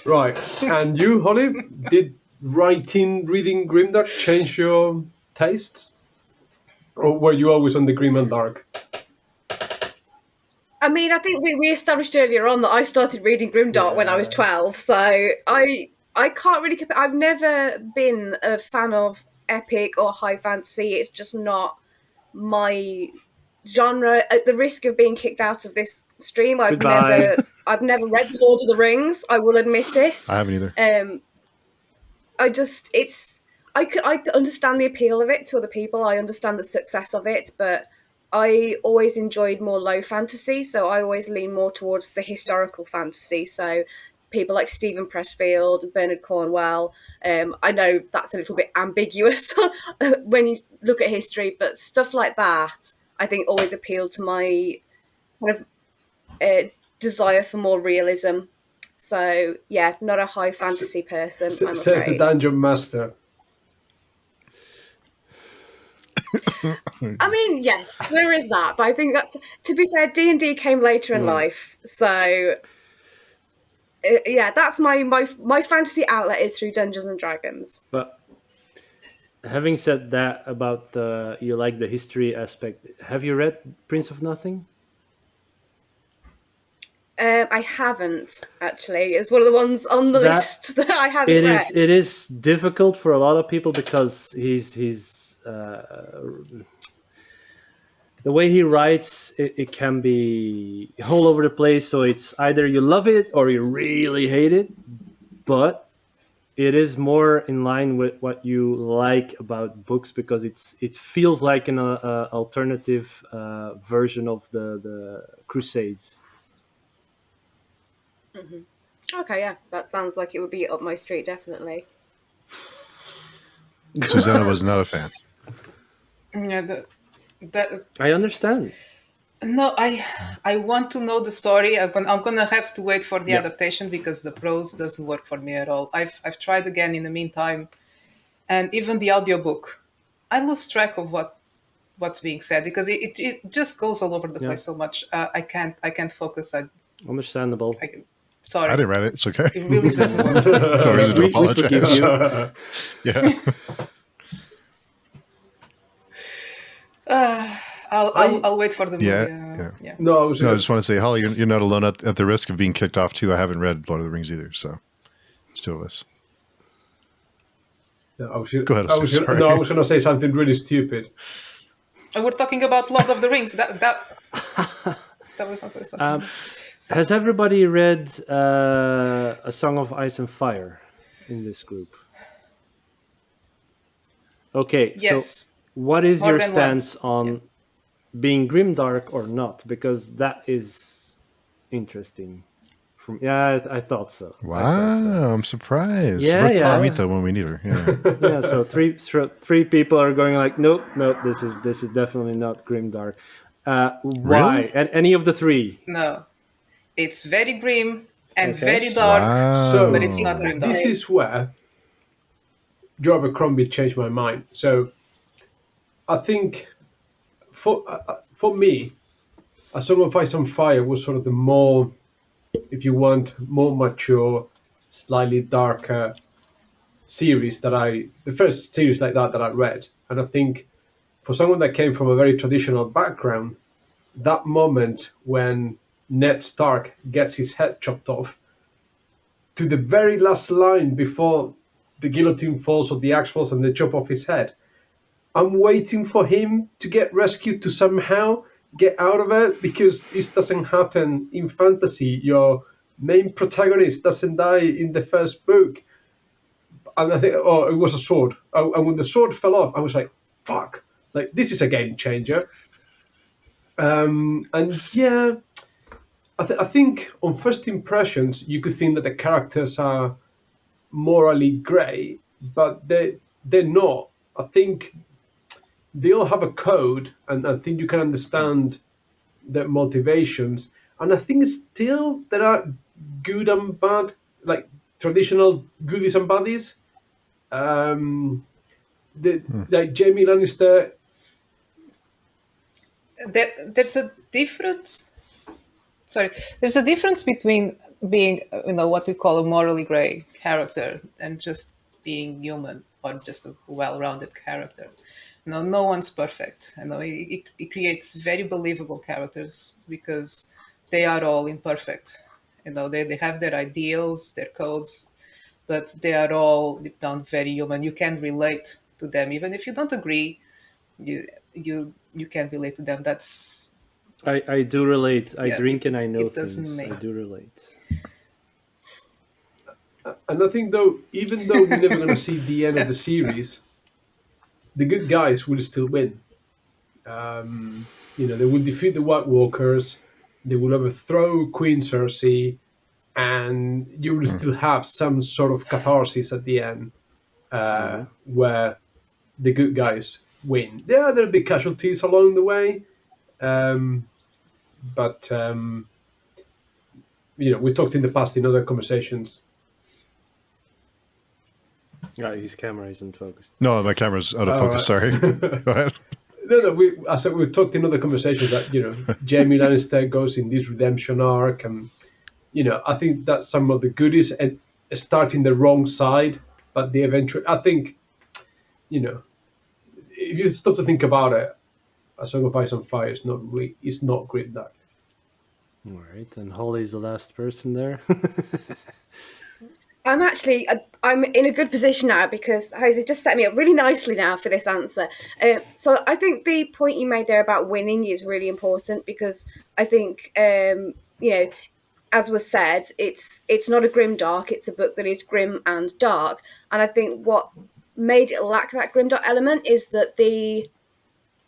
Right. And you, Holly, did reading Grimdark change your tastes? Or were you always on the grim and dark? I mean, I think we established earlier on that I started reading Grimdark when I was 12, so I can't really compare. I've never been a fan of epic or high fantasy. It's just not my genre. At the risk of being kicked out of this stream, I've never read The Lord of the Rings. I will admit it. I haven't either. I understand the appeal of it to other people. I understand the success of it, but I always enjoyed more low fantasy, so I always lean more towards the historical fantasy. So people like Stephen Pressfield, Bernard Cornwell. I know that's a little bit ambiguous when you look at history, but stuff like that I think always appealed to my kind of desire for more realism. So yeah, not a high fantasy person, I'm Says the afraid. dungeon master. I mean, yes, there is that, but I think that's, to be fair, D&D came later in life, so yeah, that's my fantasy outlet is through Dungeons and Dragons. But having said that about you like the history aspect, have you read Prince of Nothing? I haven't actually. It's one of the ones on the list that I haven't read. It is difficult for a lot of people because he's the way he writes, it can be all over the place. So it's either you love it or you really hate it. But it is more in line with what you like about books because it feels like an alternative version of the Crusades. Okay, yeah, that sounds like it would be up my street, definitely. Susana was not a fan. Yeah, I understand. no, I want to know the story. I'm gonna have to wait for the adaptation because the prose doesn't work for me at all. I've tried again in the meantime, and even the audiobook, I lose track of what's being said because it just goes all over the place so much. I can't focus. Understandable. Sorry, I didn't write it. It's okay. it really doesn't work. No reason to We apologize. forgive you. Yeah. I'll wait for the movie. Yeah. No, No, I just want to say, Holly, you're not alone at the risk of being kicked off too. I haven't read Lord of the Rings either, so it's two of us. No, Go ahead. I was going to say something really stupid. We're talking about Lord of the Rings. That was not what I was talking about. Has everybody read A Song of Ice and Fire in this group? Okay, Yes. so what is More your than stance once. on being grimdark or not? Because that is interesting. I thought so. Wow, I'm surprised. Yeah, Where's yeah. Amita when we need her? Yeah. Yeah, so three people are going like, nope, this is definitely not grimdark. Why? Really? And any of the three? No, it's very grim and Okay. very dark, Wow. but it's not grim dark. This is where Joe Abercrombie changed my mind. So I think for me, A Song of Ice and Fire was sort of the more, if you want, more mature, slightly darker series the first series like that I read. And I think for someone that came from a very traditional background, that moment when Ned Stark gets his head chopped off to the very last line before the guillotine falls or the axe falls and they chop off his head, I'm waiting for him to get rescued, to somehow get out of it, because this doesn't happen in fantasy. Your main protagonist doesn't die in the first book. And I think, it was a sword. And when the sword fell off, I was like, fuck, like, this is a game changer. And yeah, I think on first impressions, you could think that the characters are morally grey, but they're not. I think they all have a code, and I think you can understand their motivations. And I think still there are good and bad, like traditional goodies and baddies. Like Jaime Lannister. There's a difference. Sorry, there's a difference between being, what we call a morally grey character and just being human or just a well-rounded character. No one's perfect. It creates very believable characters because they are all imperfect. They have their ideals, their codes, but they are all deep down very human. You can relate to them, even if you don't agree. You can relate to them. That's I do relate. I drink and I know it doesn't things. make- I do relate. And I think, though, even though we're never going to see the end of the Yes. series, the good guys will still win. They will defeat the White Walkers, they will overthrow Queen Cersei, and you will still have some sort of catharsis at the end, where the good guys win. Yeah, there'll be casualties along the way, but we talked in the past in other conversations. Yeah, his camera isn't focused. No, my camera's out of focus. All Sorry. Go ahead. No. I said we've talked in other conversations that Jaime Lannister goes in this redemption arc, and I think that some of the goodies and start in the wrong side, but the eventual. I think, if you stop to think about it, A Song of Ice and Fire is not Grimdark. All right, and Holly's the last person there. I'm in a good position now because Jose just set me up really nicely now for this answer. So I think the point you made there about winning is really important because I think, as was said, it's not a grim dark. It's a book that is grim and dark. And I think what made it lack that grim dark element is that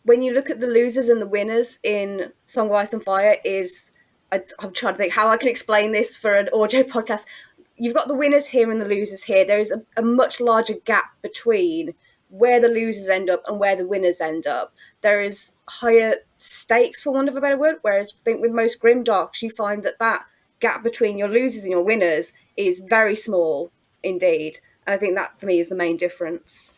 when you look at the losers and the winners in Song of Ice and Fire I'm trying to think how I can explain this for an audio podcast. You've got the winners here and the losers here. There is a much larger gap between where the losers end up and where the winners end up. There is higher stakes, for want of a better word, whereas I think with most grimdarks, you find that gap between your losers and your winners is very small indeed. And I think that, for me, is the main difference.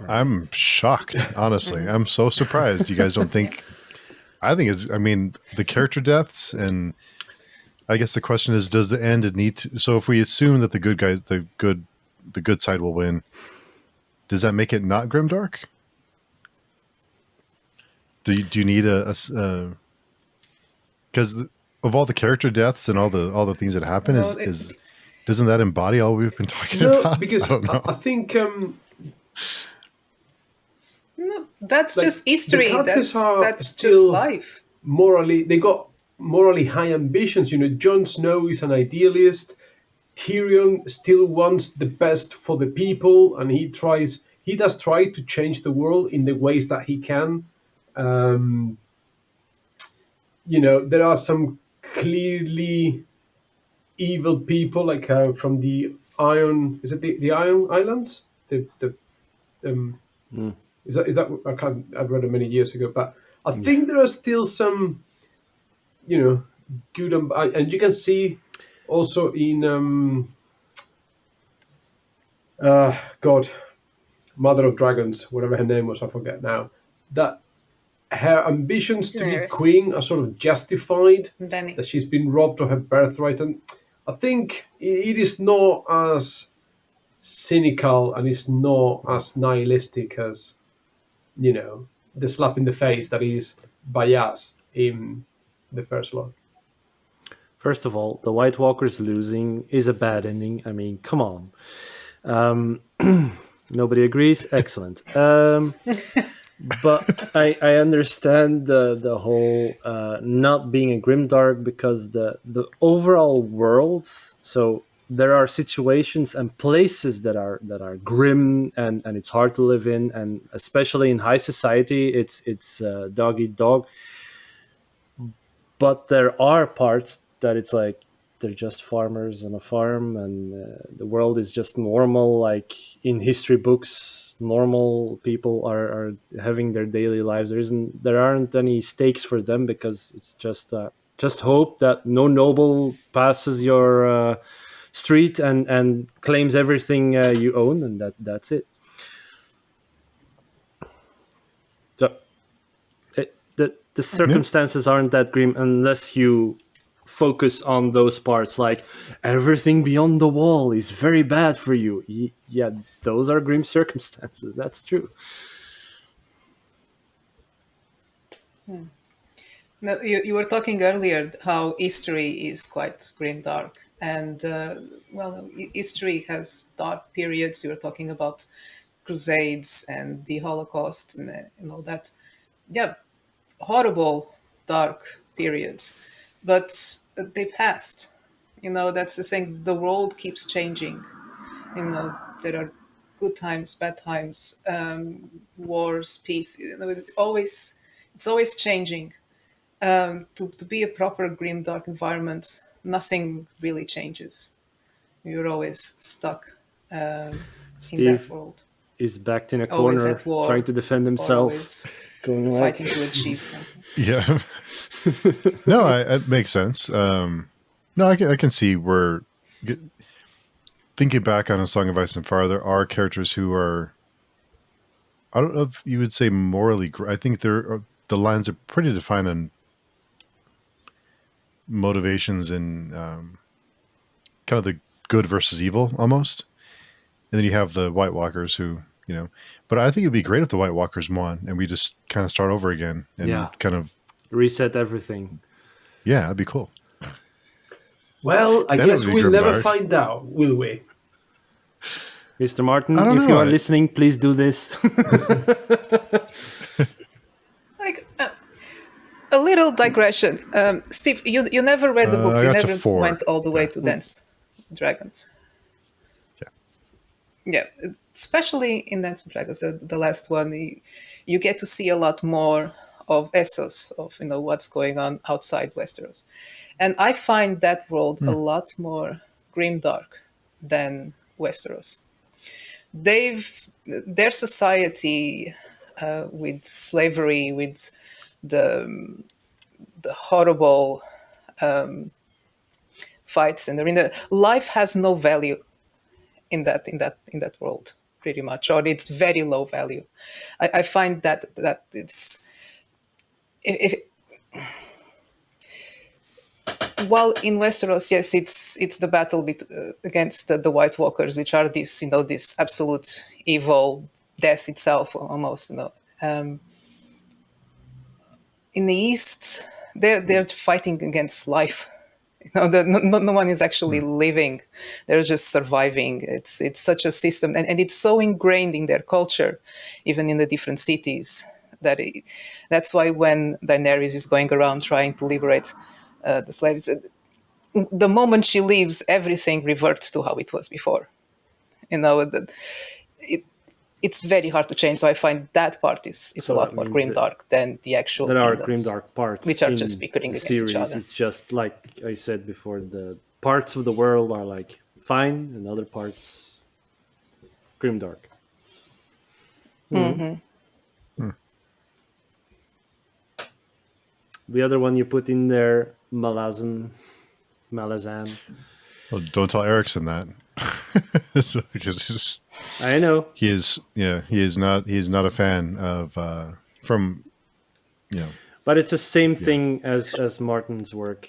I'm shocked, honestly. I'm so surprised. You guys don't think... I think the character deaths, and I guess the question is, does the end need to... So if we assume that the good guys, the good side will win, does that make it not grimdark? Do you need because of all the character deaths and all the things that happen, doesn't that embody all we've been talking about? Because I don't know. I think No, that's just history. That's just still life. They got morally high ambitions. Jon Snow is an idealist. Tyrion still wants the best for the people, and he does try to change the world in the ways that he can. There are some clearly evil people, like from the Iron. Is it the Iron Islands? Is that I can't. I've read it many years ago, but I think there are still some, good and you can see also in God, Mother of Dragons, whatever her name was, I forget now, that her ambitions to be queen are sort of justified, that she's been robbed of her birthright. And I think it is not as cynical and it's not as nihilistic as, the slap in the face that is Bayaz in the first lot. First of all, the White Walkers losing is a bad ending. I mean, come on. Nobody agrees. Excellent. But I understand the whole not being a grimdark because the overall world. So there are situations and places that are grim and it's hard to live in, and especially in high society, it's dog eat dog. But there are parts that it's like they're just farmers on a farm, and the world is just normal. Like in history books, normal people are having their daily lives. There aren't any stakes for them because it's just hope that no noble passes your street and claims everything you own, and that's it. So the circumstances aren't that grim unless you focus on those parts, like everything beyond the wall is very bad for you. Yeah, those are grim circumstances. That's true. No, you were talking earlier how history is quite grimdark, and history has dark periods. You were talking about Crusades and the Holocaust and all that. Yeah, horrible, dark periods, but they passed. That's the thing. The world keeps changing. There are good times, bad times, wars, peace. It's always changing. To be a proper grim, dark environment, nothing really changes. You're always stuck in that world. Is backed in a Always corner, at war, trying to defend himself, always going fighting to achieve something. Yeah. No, it makes sense. No, I can see where, thinking back on A Song of Ice and Fire, there are characters who are, I don't know if you would say morally. I think the lines are pretty defined on motivations and kind of the good versus evil almost. And then you have the White Walkers who, but I think it'd be great if the White Walkers won and we just kind of start over again and kind of reset everything. Yeah, that'd be cool. Well, I guess we'll never find out, will we? Mr. Martin, if you are listening, please do this. Like a little digression. Steve, you never read the books. You never went all the way to Dance Dragons. Yeah, especially in Dance of Dragons, the last one, you get to see a lot more of Essos, of what's going on outside Westeros, and I find that world a lot more grimdark than Westeros. Their society with slavery, with the horrible fights in the arena, life has no value in that world, pretty much, or it's very low value. I find that it's while in Westeros, yes, it's the battle against the White Walkers, which are this absolute evil, death itself almost. In the East, they're fighting against life. No one is actually living; they're just surviving. It's such a system, and it's so ingrained in their culture, even in the different cities, that's why when Daenerys is going around trying to liberate the slaves, the moment she leaves, everything reverts to how it was before. It's very hard to change. So I find that part is a lot more grimdark than the actual. There are grimdark parts, which are just bickering against each other. It's just like I said before, the parts of the world are like fine, and other parts grimdark. The other one you put in there, Malazan. Well, don't tell Erickson that. Because I know he is not a fan of But it's the same thing as Martin's work.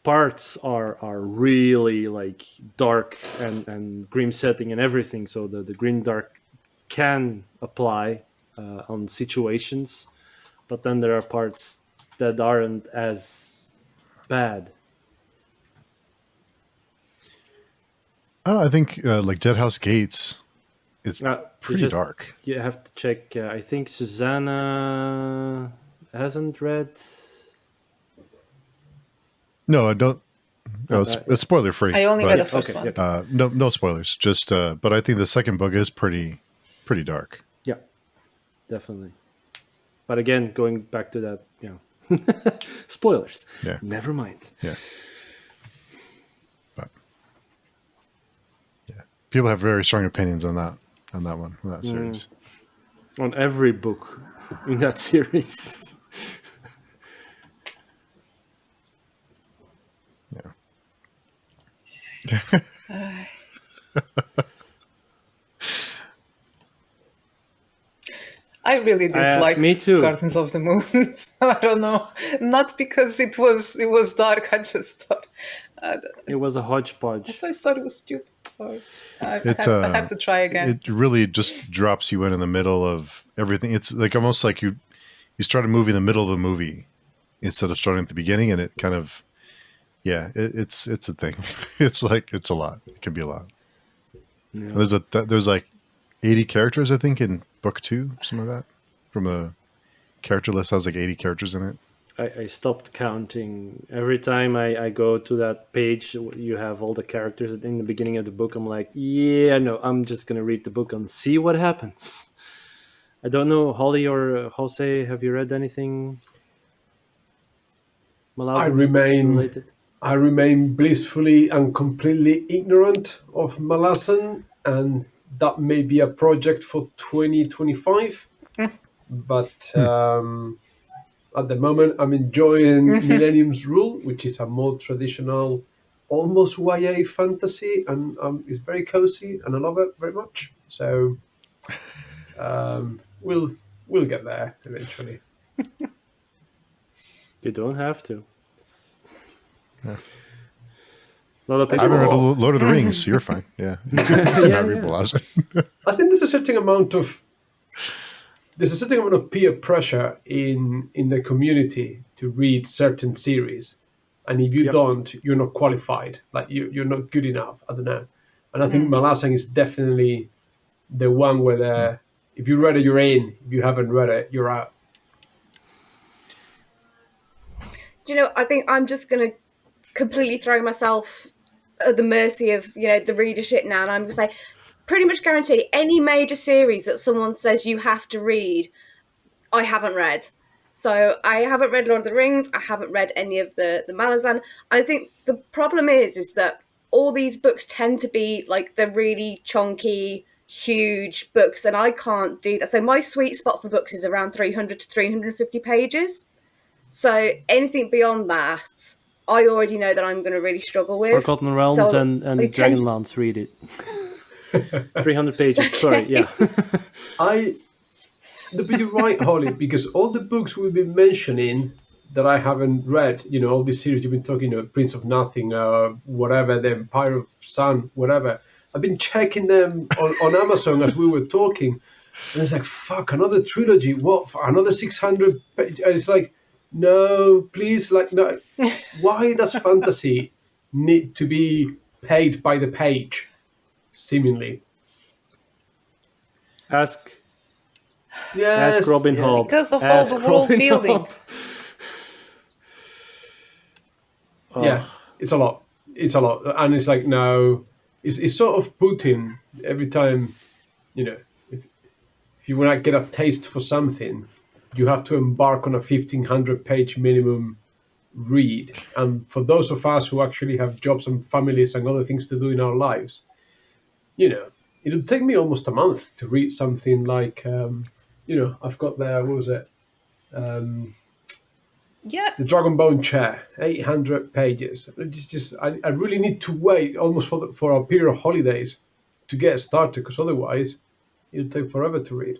Parts are really like dark and grim setting and everything, so the grimdark can apply on situations, but then there are parts that aren't as bad. I think like Deadhouse Gates is pretty dark. You have to check. I think Susana hasn't read. No, I don't. No, it's spoiler free. I only read the first one. No spoilers. Just, but I think the second book is pretty dark. Yeah, definitely. But again, going back to that, spoilers. Yeah. Never mind. Yeah. But yeah, people have very strong opinions on that series. On every book in that series. Yeah. I really dislike me too. Gardens of the Moon. So I don't know. Not because it was dark. I just thought it was a hodgepodge. So I thought it was stupid. So I have to try again. It really just drops you in the middle of everything. It's like almost like you start a movie in the middle of the movie instead of starting at the beginning, and it kind of it's a thing. It's a lot. It can be a lot. Yeah. There's like 80 characters, I think, in book 2, something like that. From a character list has like 80 characters in it. I stopped counting. Every time I go to that page, you have all the characters in the beginning of the book. I'm like, I'm just going to read the book and see what happens. I don't know, Holly or Jose, have you read anything related? I remain blissfully and completely ignorant of Malazan, and that may be a project for 2025. But at the moment, I'm enjoying Millennium's Rule, which is a more traditional almost YA fantasy, and it's very cozy, and I love it very much. So we'll get there eventually. You don't have to. Yeah. A lot of I people. haven't read Lord of the Rings, so you're fine. Yeah. Not read the last one. I think there's a certain amount of peer pressure in the community to read certain series, and if you Yep. don't, you're not qualified. Like you're not good enough. I don't know. And I think Malasang is definitely the one where if you read it, you're in. If you haven't read it, you're out. Do you know, I think I'm just going to completely throw myself at the mercy of, the readership now. And I'm going to say, pretty much guarantee any major series that someone says you have to read, I haven't read. So I haven't read Lord of the Rings. I haven't read any of the Malazan. I think the problem is that all these books tend to be like the really chunky, huge books, and I can't do that. So my sweet spot for books is around 300 to 350 pages. So anything beyond that, I already know that I'm going to really struggle with. Forgotten Realms So and I tend to- Dragonlance, read it. 300 pages, sorry, yeah. But you're right, Holly, because all the books we've been mentioning that I haven't read, all these series you've been talking about, Prince of Nothing, whatever, The Empire of Sun, whatever. I've been checking them on Amazon as we were talking, and it's like, fuck, another trilogy, what, for another 600 pages? And it's like, no, please, like, no. Why does fantasy need to be paid by the page, seemingly? Ask Yes, Robin yeah. Hobb. Because of all Ask the world Robin building. Hobb. Oh, Yeah, it's a lot. It's a lot, and it's like no, it's sort of Putin every time, if you want to get a taste for something, you have to embark on a 1,500-page minimum read. And for those of us who actually have jobs and families and other things to do in our lives, it'll take me almost a month to read something like, I've got there, what was it? Yeah, The Dragon Bone Chair, 800 pages. It's just, I really need to wait almost for a period of holidays to get started, because otherwise it'll take forever to read.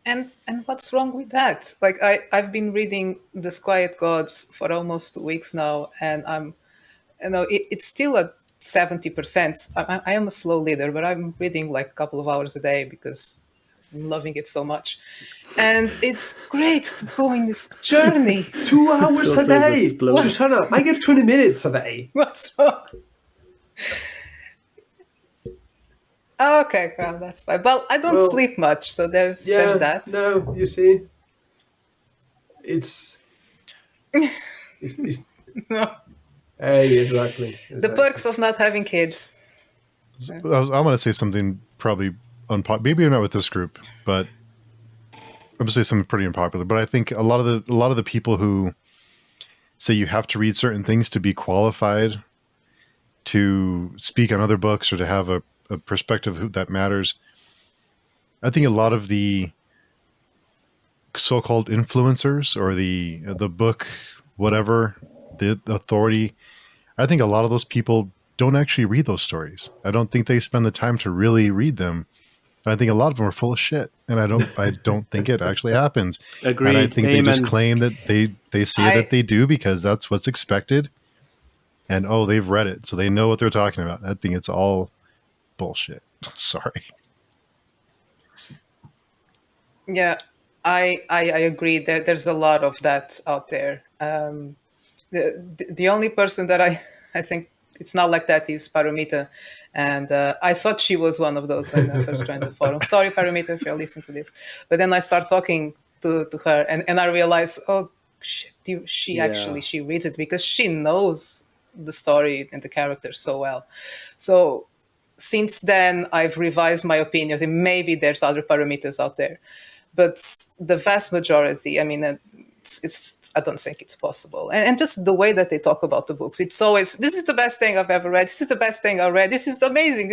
and what's wrong with that? Like I've been reading The Quiet Gods for almost 2 weeks now, and it's still at 70%. I am a slow reader, but I'm reading like a couple of hours a day because I'm loving it so much. And it's great to go in this journey. 2 hours a Don't say that, day! explode. Susana, I get 20 minutes a day. What's wrong? Okay, well, that's fine. Well, I don't sleep much, so there's that. No, you see, it's No. hey, exactly. The perks of not having kids. I want to say something probably unpopular. Maybe not with this group, but I'm going to say something pretty unpopular. But I think a lot of the people who say you have to read certain things to be qualified to speak on other books or to have a perspective that matters. I think a lot of the so-called influencers or the book, whatever, the authority, I think a lot of those people don't actually read those stories. I don't think they spend the time to really read them. And I think a lot of them are full of shit. And I don't think it actually happens. Agreed. And I think Amen. they just claim that they say that they do because that's what's expected. And they've read it, so they know what they're talking about. I think it's all bullshit. Sorry. Yeah, I agree. There's a lot of that out there. The only person that I think it's not like that is Paramita, and I thought she was one of those when I first joined the forum. Sorry, Paramita, if you're listening to this. But then I start talking to her, and I realize, oh, shit, she reads it because she knows the story and the characters so well. So since then, I've revised my opinions, and maybe there's other Paramitas out there. But the vast majority, I mean, I don't think it's possible. And just the way that they talk about the books, it's always, this is the best thing I've ever read. This is the best thing I read. This is amazing.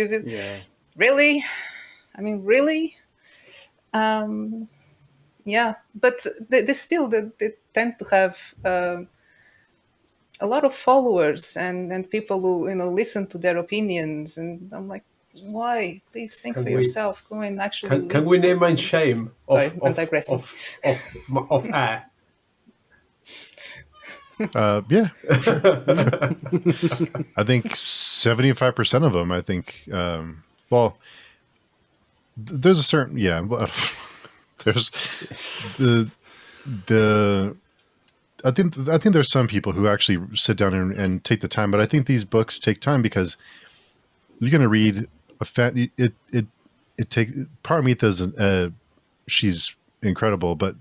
Really? I mean, really? yeah, but they still they tend to have a lot of followers and people who listen to their opinions, and I'm like, why? Please think Can for we yourself. Go and actually can read the we book. name and shame Sorry, I'm digressing. of air? Yeah, sure. I think 75% of them. I think. Well, there's a certain well, there's the. I think there's some people who actually sit down and take the time, but I think these books take time because you're going to read it take part of me does she's incredible, but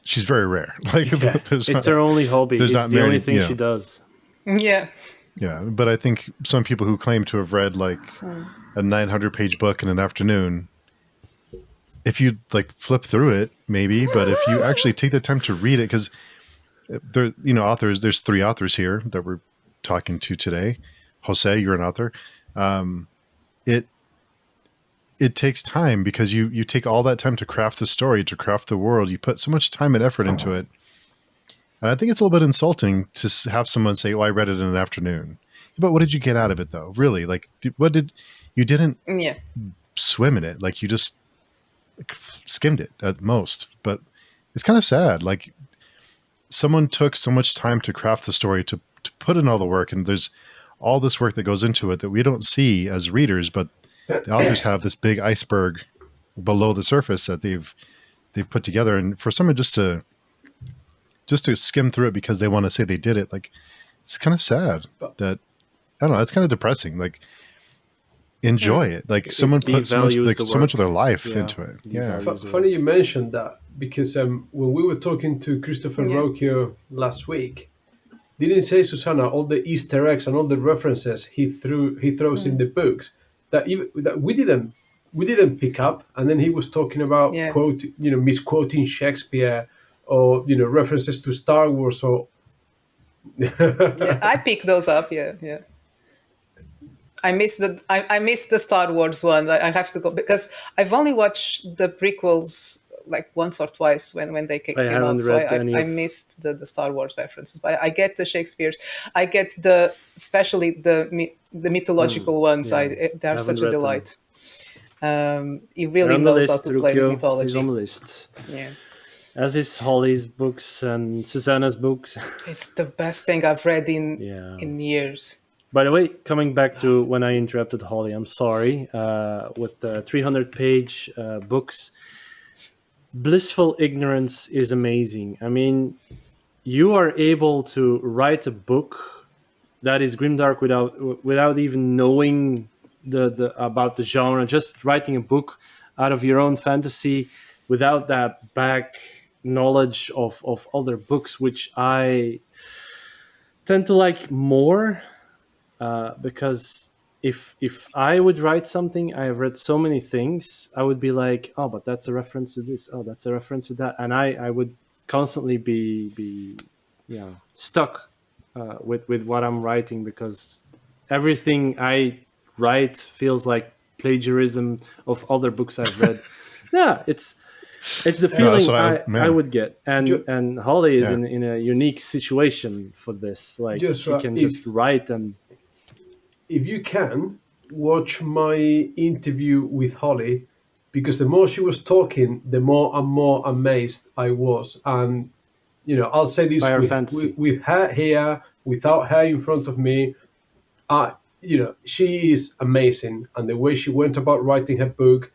she's very rare. Like Yeah. It's her only hobby. there's It's not the many, only thing she does. Yeah. Yeah, but I think some people who claim to have read like a 900-page book in an afternoon, if you like flip through it, maybe, but if you actually take the time to read it, because there, authors. There's 3 authors here that we're talking to today. Jose, you're an author. It takes time because you take all that time to craft the story, to craft the world. You put so much time and effort into it. And I think it's a little bit insulting to have someone say, "Oh, I read it in an afternoon." But what did you get out of it, though? Really? Like, you didn't Yeah. swim in it. Like, you just skimmed it at most. But it's kind of sad. Like, someone took so much time to craft the story, to put in all the work, and there's all this work that goes into it that we don't see as readers, but the authors have this big iceberg below the surface that they've put together. And for someone just to skim through it because they want to say they did it, like, it's kind of sad. That, I don't know, it's kind of depressing. Like, enjoy it. Like, someone put so much of their life into it. Yeah. Funny you mentioned that, because when we were talking to Christopher Rocchio last week, didn't say, Susana, all the Easter eggs and all the references he throws in the books that we didn't pick up, and then he was talking about misquoting Shakespeare, or references to Star Wars, or I picked those up. Yeah. I missed the Star Wars one. I have to go because I've only watched the prequels like once or twice when they came out. So I missed the Star Wars references, but I get the Shakespeare's. I get especially the mythological ones. They are such a delight. He really knows how to play with mythology. He's on the list. Yeah. As is Holly's books and Susana's books. It's the best thing I've read in years. By the way, coming back to when I interrupted Holly, I'm sorry. With the 300-page books, Blissful Ignorance is amazing. I mean, you are able to write a book that is grimdark without even knowing about the genre. Just writing a book out of your own fantasy without that back knowledge of other books, which I tend to like more. Because if I would write something, I have read so many things, I would be like, oh, but that's a reference to this. Oh, that's a reference to that. And I would constantly be stuck with what I'm writing, because everything I write feels like plagiarism of other books I've read. Yeah, it's the feeling I would get, and Holly is in a unique situation for this. Like, he can just write, and if you can watch my interview with Holly, because the more she was talking, the more and more amazed I was. And I'll say this with her here, without her in front of me, she is amazing, and the way she went about writing her book,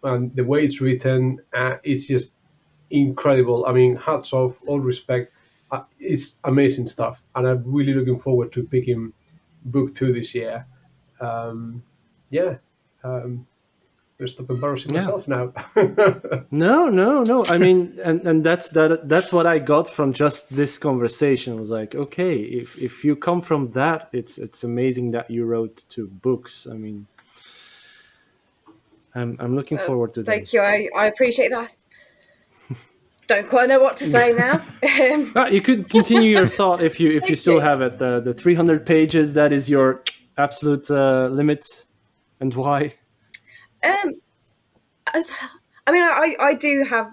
and the way it's written, it's just incredible. I mean, hats off, all respect. It's amazing stuff, and I'm really looking forward to picking book 2 this year. Let's stop embarrassing myself now. No. I mean, and that's what I got from just this conversation. I was like, okay, if you come from that, it's amazing that you wrote 2 books. I mean, I'm looking forward to that. Thank you. I appreciate that. Don't quite know what to say now. You could continue your thought if you still have it. The 300 pages, that is your absolute limit, and why? I mean, I do have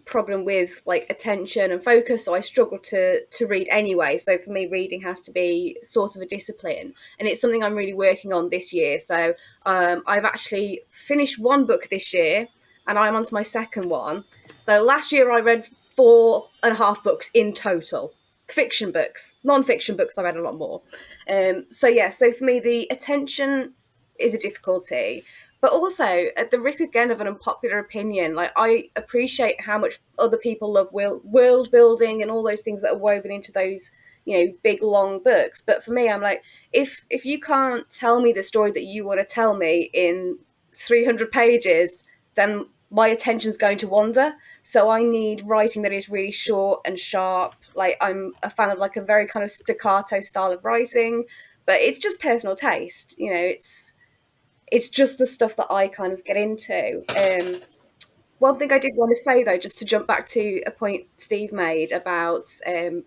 problem with like attention and focus, so I struggle to read anyway. So for me, reading has to be sort of a discipline, and it's something I'm really working on this year. So I've actually finished one book this year, and I'm on to my second one. So last year I read 4.5 books in total. Fiction books, non-fiction books, I read a lot more. So for me, the attention is a difficulty. But also, at the risk again of an unpopular opinion, like I appreciate how much other people love world building and all those things that are woven into those, big long books. But for me, I'm like, if you can't tell me the story that you want to tell me in 300 pages, then my attention's going to wander. So I need writing that is really short and sharp. Like I'm a fan of like a very kind of staccato style of writing, but it's just personal taste. It's just the stuff that I kind of get into. One thing I did want to say, though, just to jump back to a point Steve made about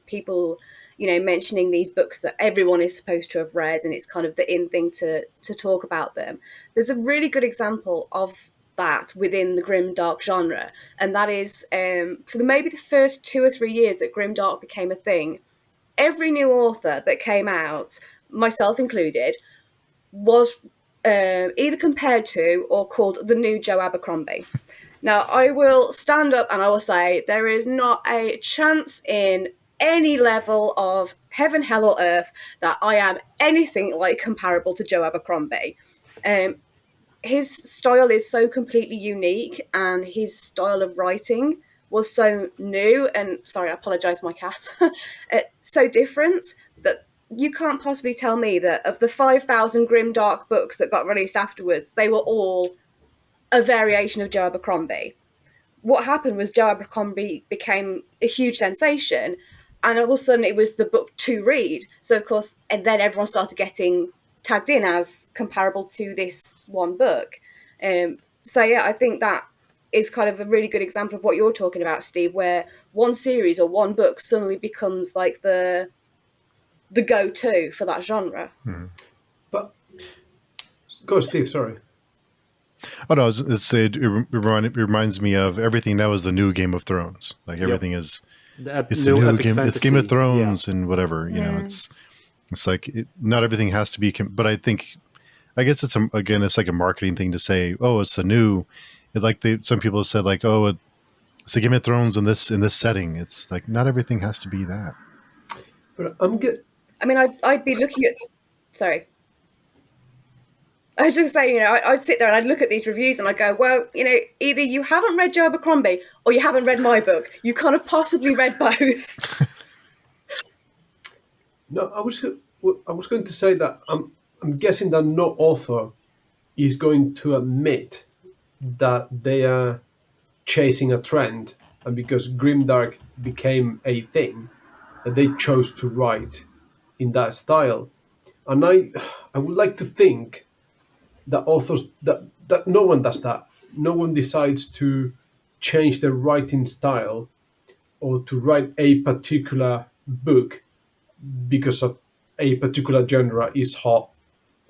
people, mentioning these books that everyone is supposed to have read, and it's kind of the in thing to talk about them. There's a really good example of that within the grimdark genre, and that is for maybe the first 2 or 3 years that grimdark became a thing. Every new author that came out, myself included, was either compared to or called the new Joe Abercrombie. Now, I will stand up and I will say there is not a chance in any level of heaven, hell, or earth that I am anything like comparable to Joe Abercrombie. His style is so completely unique, and his style of writing was so new and, sorry, I apologise, my cat, so different that you can't possibly tell me that of the 5,000 grimdark books that got released afterwards, they were all a variation of Joe Abercrombie. What happened was Joe Abercrombie became a huge sensation, and all of a sudden it was the book to read. So, of course, and then everyone started getting tagged in as comparable to this one book. I think that is kind of a really good example of what you're talking about, Steve, where one series or one book suddenly becomes like the go-to for that genre. But go, Steve. Sorry. Oh no, it reminds me of everything that was the new Game of Thrones. Like everything is, it's the new game. It's Game of Thrones and whatever. It's like not everything has to be. But I guess it's like a marketing thing to say, oh, it's the new. Some people have said like, oh, it's the Game of Thrones in this setting. It's like not everything has to be that. But I'm good. I mean, I'd be looking at. Sorry. I was just saying, I'd sit there and I'd look at these reviews and I'd go, well, either you haven't read Joe Abercrombie or you haven't read my book. You can't have possibly read both. No, I was going to say that I'm guessing that no author is going to admit that they are chasing a trend, and because grimdark became a thing, that they chose to write in that style. And I would like to think that authors that no one does that. No one decides to change their writing style or to write a particular book because of a particular genre is hot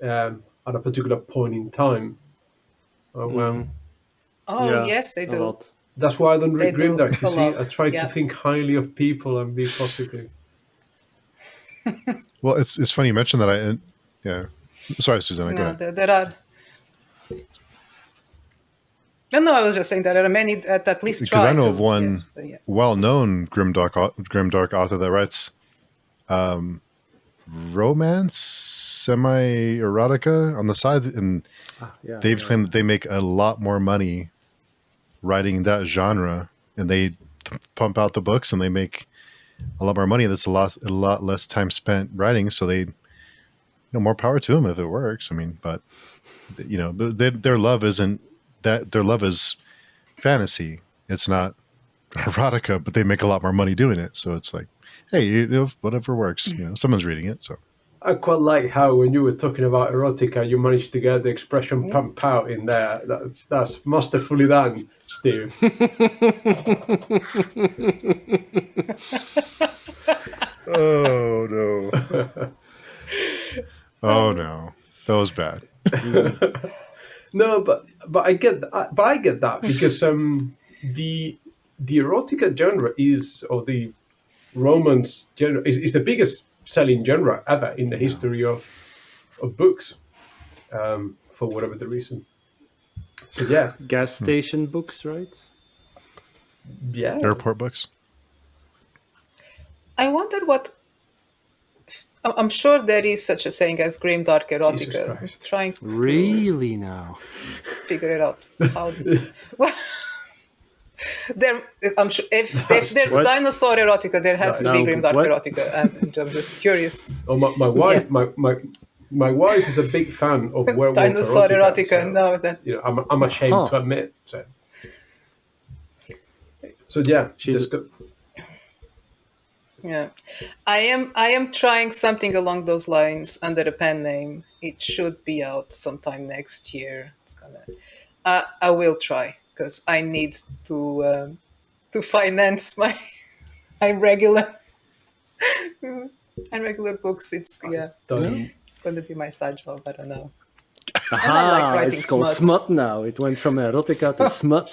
at a particular point in time. Yes, they do. That's why I don't read They do Grimdark. You a see, lot, I try yeah. to think highly of people and be positive. Well, it's funny you mentioned that. Sorry, Susana. Go ahead. There are. No, I was just saying that there are many at least because try I know to, of one yes, yeah. well-known grimdark author that writes romance, semi-erotica on the side, and they've claimed that they make a lot more money writing that genre, and they pump out the books and they make a lot more money. That's a lot less time spent writing, so they, more power to them if it works. I mean, but their love isn't that. Their love is fantasy. It's not erotica, but they make a lot more money doing it. So it's like, hey, whatever works. Someone's reading it. So I quite like how when you were talking about erotica, you managed to get the expression "pump out" in there. That's masterfully done, Steve. Oh no! Oh no! That was bad. No, but but I get that because the erotica genre or the romance genre is the biggest selling genre ever in the history of books, for whatever the reason. So yeah, Gas station books, right? yeah. Airport books. I wonder what. I'm sure there is such a thing as grimdark Jesus erotica. I'm Christ. trying to Really now? figure it out. How? Well, there, I'm sure if there's What? dinosaur erotica, there has to be No, grimdark what? erotica, and I'm just curious. Oh, my wife, Yeah. my wife is a big fan of werewolf Dinosaur erotica. erotica. No, that. You know, I'm ashamed to admit. So yeah, She's Yeah, I am trying something along those lines under a pen name. It should be out sometime next year. It's gonna. I will try because I need to finance my my regular and regular books. It's don't. it's going to be my side job. I don't know. And I like writing it's called smut now. It went from erotica to smut.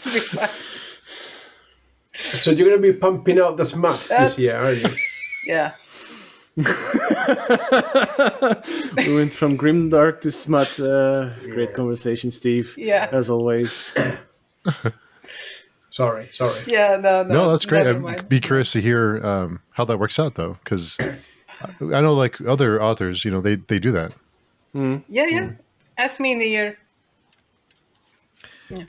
So you're going to be pumping out the smut this year, are you? Yeah. We went from grimdark to smut. Great conversation, Steve. Yeah. As always. Sorry. Yeah, No, that's great. never I'd mind. be curious to hear how that works out, though, because I know, like other authors, you know, they do that. Yeah. Ask me in a year. Yeah.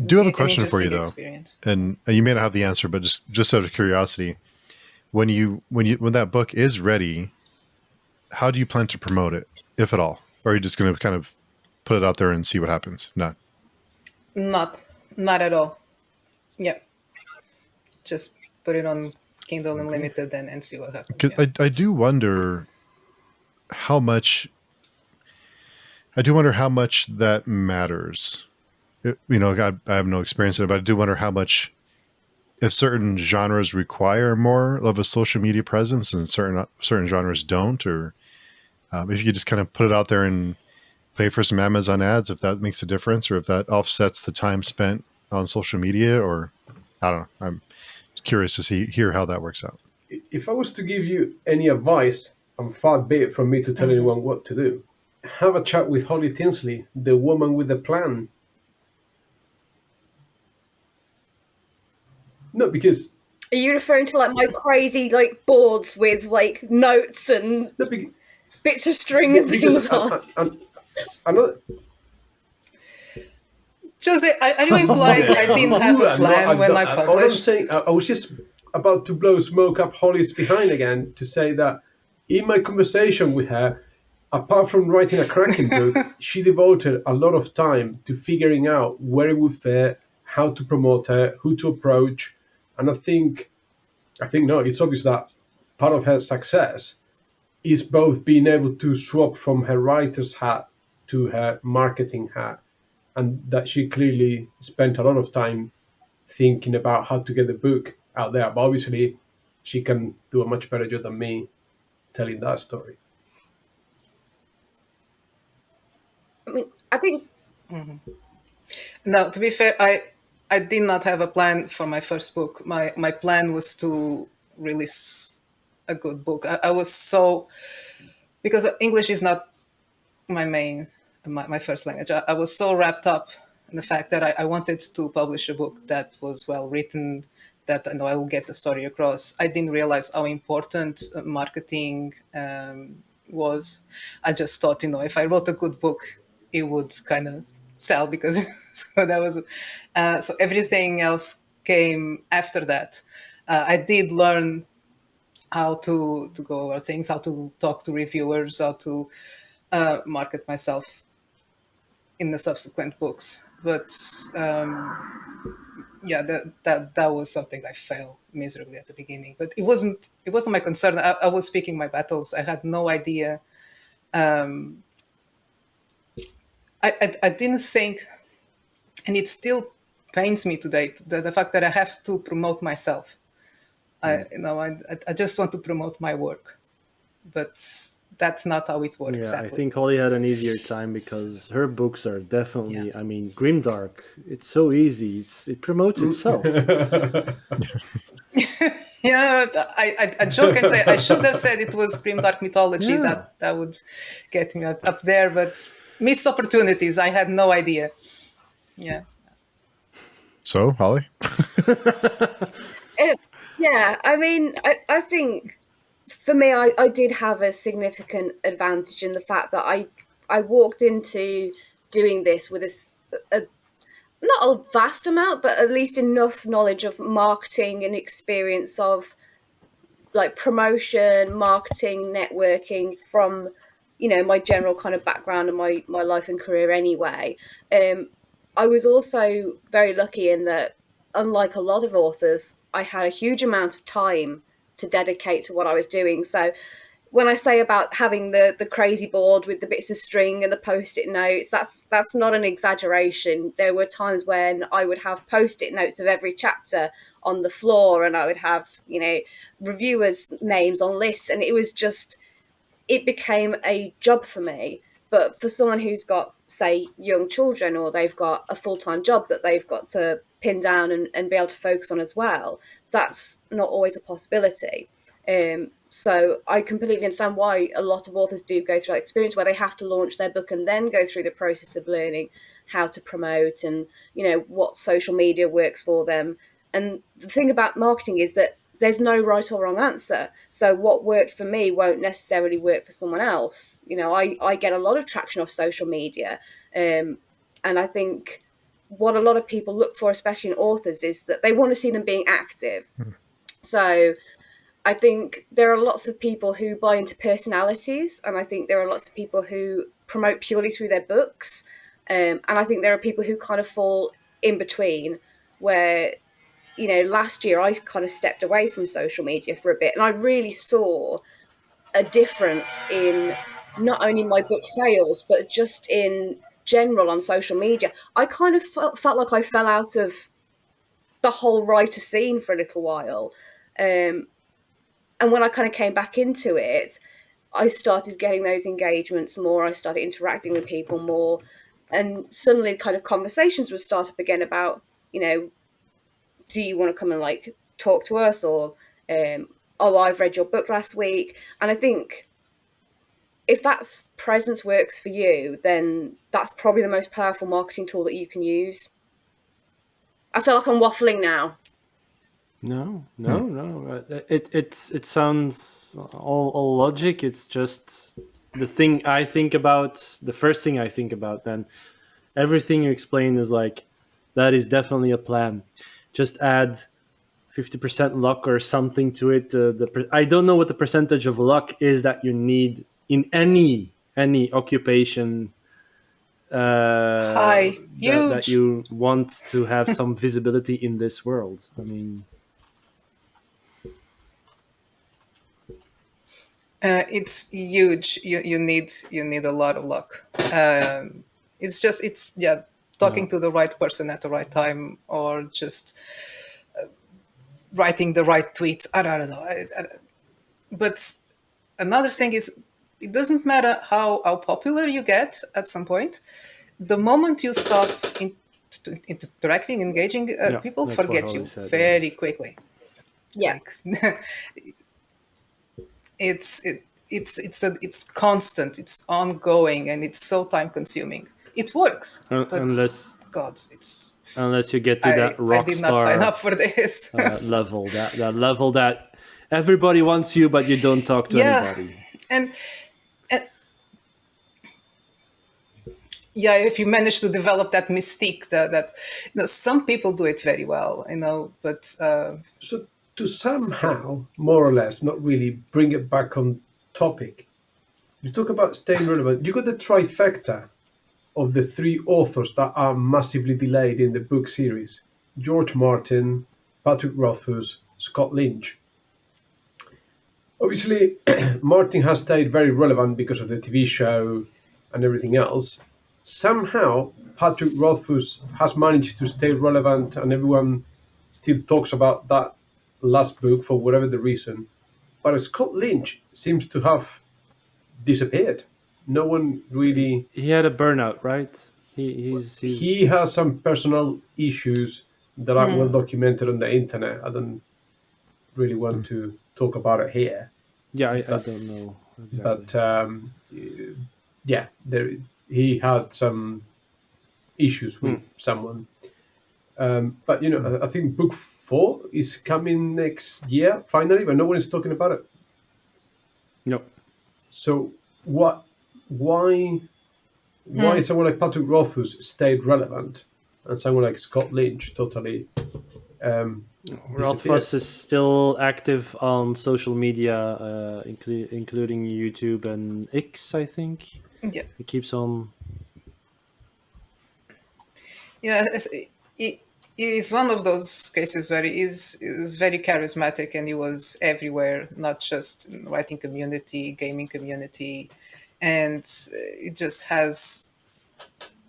Do have a An question for you, though, interesting experience. and you may not have the answer, but just out of curiosity, when that book is ready, how do you plan to promote it, if at all, or are you just going to kind of put it out there and see what happens? Not Not at all. Yeah. Just put it on Kindle Unlimited and see what happens. 'Cause Yeah. I do wonder how much. I do wonder how much that matters. You know, I have no experience in it, but I do wonder how much, if certain genres require more of a social media presence and certain genres don't, or if you could just kind of put it out there and pay for some Amazon ads, if that makes a difference, or if that offsets the time spent on social media, or I don't know. I'm curious to hear how that works out. If I was to give you any advice, and far be it from me to tell anyone what to do, have a chat with Holly Tinsley, the woman with the plan. No, because Are you referring to like my crazy like boards with like notes and no, be- bits of string and because things on? another. Jose, are you implying I didn't have a plan when I All I'm published? saying, I was just about to blow smoke up Holly's behind again to say that in my conversation with her, apart from writing a cracking book, she devoted a lot of time to figuring out where it would fit, how to promote it, who to approach, and I think no, it's obvious that part of her success is both being able to swap from her writer's hat to her marketing hat, and that she clearly spent a lot of time thinking about how to get the book out there. But obviously, she can do a much better job than me telling that story. I mean, I think No, to be fair, I did not have a plan for my first book. My plan was to release a good book. I was so, because English is not my first language. I was so wrapped up in the fact that I wanted to publish a book that was well written, that I know I will get the story across. I didn't realize how important marketing was. I just thought, if I wrote a good book, it would kind of sell because so that was so everything else came after that. I did learn how to go over things, how to talk to reviewers, how to market myself in the subsequent books. But yeah, that was something I failed miserably at the beginning. But it wasn't my concern. I was picking my battles. I had no idea. I didn't think, and it still pains me today, the fact that I have to promote myself. I just want to promote my work, but that's not how it works. Yeah, I Sadly. think Holly had an easier time because her books are definitely. I mean, Grimdark. It's so easy. It promotes itself. Yeah, I joke and say I should have said it was Grimdark mythology. Yeah. That would get me up there, but missed opportunities. I had no idea. Yeah. So, Holly? Yeah, I mean, I think for me, I did have a significant advantage in the fact that I walked into doing this with a not a vast amount, but at least enough knowledge of marketing and experience of like promotion, marketing, networking from, you know, my general kind of background and my life and career anyway. I was also very lucky in that, unlike a lot of authors, I had a huge amount of time to dedicate to what I was doing. So when I say about having the crazy board with the bits of string and the post-it notes, that's not an exaggeration. There were times when I would have post-it notes of every chapter on the floor, and I would have, you know, reviewers' names on lists, and it became a job for me. But for someone who's got, say, young children, or they've got a full-time job that they've got to pin down and be able to focus on as well, that's not always a possibility. So I completely understand why a lot of authors do go through that experience where they have to launch their book and then go through the process of learning how to promote and, you know, what social media works for them. And the thing about marketing is that there's no right or wrong answer. So what worked for me won't necessarily work for someone else. You know, I get a lot of traction off social media. And I think what a lot of people look for, especially in authors, is that they want to see them being active. So I think there are lots of people who buy into personalities, and I think there are lots of people who promote purely through their books. And I think there are people who kind of fall in between, where, you know, last year I kind of stepped away from social media for a bit, and I really saw a difference in not only my book sales, but just in general on social media. I kind of felt like I fell out of the whole writer scene for a little while. And when I kind of came back into it, I started getting those engagements more. I started interacting with people more. And suddenly kind of conversations would start up again about, you know, do you want to come and like talk to us? Or, oh, I've read your book last week. And I think if that presence works for you, then that's probably the most powerful marketing tool that you can use. I feel like I'm waffling now. No. It sounds all logic. It's just the thing I think about. The first thing I think about. Then everything you explain is like, that is definitely a plan. Just add 50% luck or something to it. I don't know what the percentage of luck is that you need in any occupation. High, huge. That you want to have some visibility in this world. I mean. It's huge. You need a lot of luck. It's talking to the right person at the right time, or just writing the right tweet. I don't know. But another thing is, it doesn't matter how popular you get at some point. The moment you stop interacting, engaging, people forget you very quickly. Yeah. Like, it's constant, it's ongoing, and it's so time consuming. It works, but unless you get to that rock I did star not sign up for this level, that level that everybody wants you, but you don't talk to anybody. And if you manage to develop that mystique, that you know, some people do it very well, you know, but so to somehow, more or less, not really bring it back on topic, you talk about staying relevant. You got the trifecta of the three authors that are massively delayed in the book series: George Martin, Patrick Rothfuss, Scott Lynch. Obviously, Martin has stayed very relevant because of the TV show and everything else. Somehow, Patrick Rothfuss has managed to stay relevant, and everyone still talks about that last book for whatever the reason. But Scott Lynch seems to have disappeared. No one really. He had a burnout, right? He has some personal issues that are well documented on the internet. I don't really want to talk about it here, Yeah, I but don't know exactly. but yeah, he had some issues with someone. But I think book 4 is coming next year finally, but no one is talking about it. No. So what? Why someone like Patrick Rothfuss stayed relevant, and someone like Scott Lynch totally disappeared? Rothfuss is still active on social media, including YouTube and X, I think. Yeah. He keeps on. Yeah, it is one of those cases where he is very charismatic, and he was everywhere, not just in writing community, gaming community, and it just has.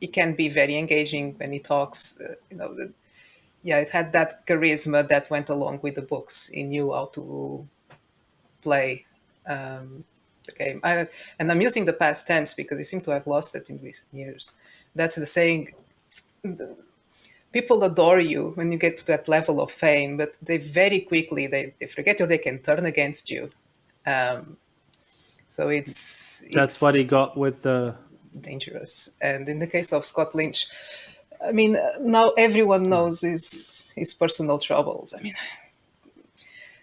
It can be very engaging when he talks. Yeah, it had that charisma that went along with the books. He knew how to play the game, and I'm using the past tense because I seem to have lost it in recent years. That's the saying. People adore you when you get to that level of fame, but they very quickly they forget, or they can turn against you. Um, so That's what he it's got with the. dangerous. And in the case of Scott Lynch, I mean, now everyone knows his personal troubles. I mean,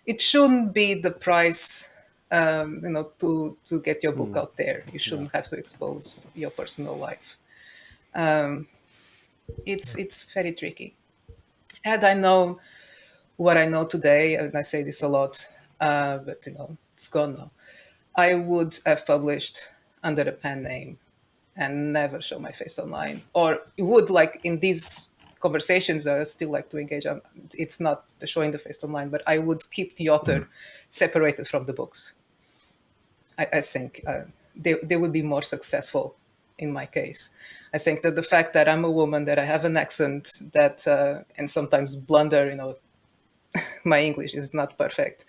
it shouldn't be the price, to get your book out there. You shouldn't have to expose your personal life. It's very tricky. Had I known what I know today, and I say this a lot, but it's gone now. I would have published under a pen name and never show my face online, or it would, like in these conversations that I still like to engage. It's not the showing the face online, but I would keep the author separated from the books. I think they would be more successful in my case. I think that the fact that I'm a woman, that I have an accent, that and sometimes blunder, my English is not perfect.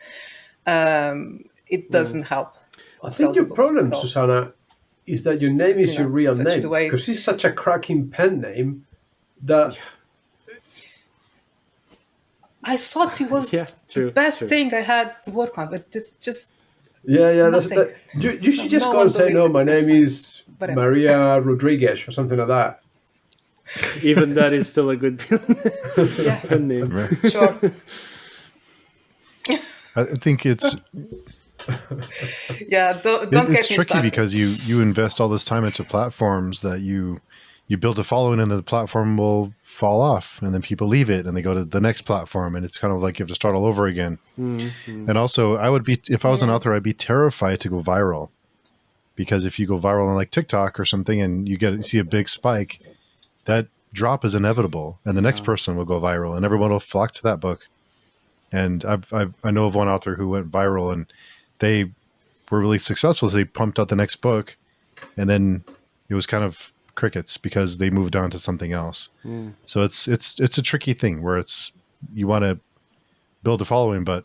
It doesn't help I sell think the your books at problem, all. Susanna, is that your name is your real Such name, the way. because it's such a cracking pen name that I thought it was Yeah, the true. best thing I had to work on, but it's just yeah, that's nothing. that. You should just No go one and say, believes no, it. my That's name fine. is Whatever. Maria Rodriguez or something like that. Even that is still a good Yeah, pen name. Right. sure. I think it's Yeah, don't it's get me tricky started. because you invest all this time into platforms that you build a following, and the platform will fall off, and then people leave it and they go to the next platform, and it's kind of like you have to start all over again. Mm-hmm. And also, I would be, if I was an Yeah. author, I'd be terrified to go viral, because if you go viral on like TikTok or something and you see a big spike, that drop is inevitable, and the next person will go viral, and everyone will flock to that book. And I know of one author who went viral, and they were really successful. So they pumped out the next book, and then it was kind of crickets because they moved on to something else. So it's a tricky thing where you want to build a following, but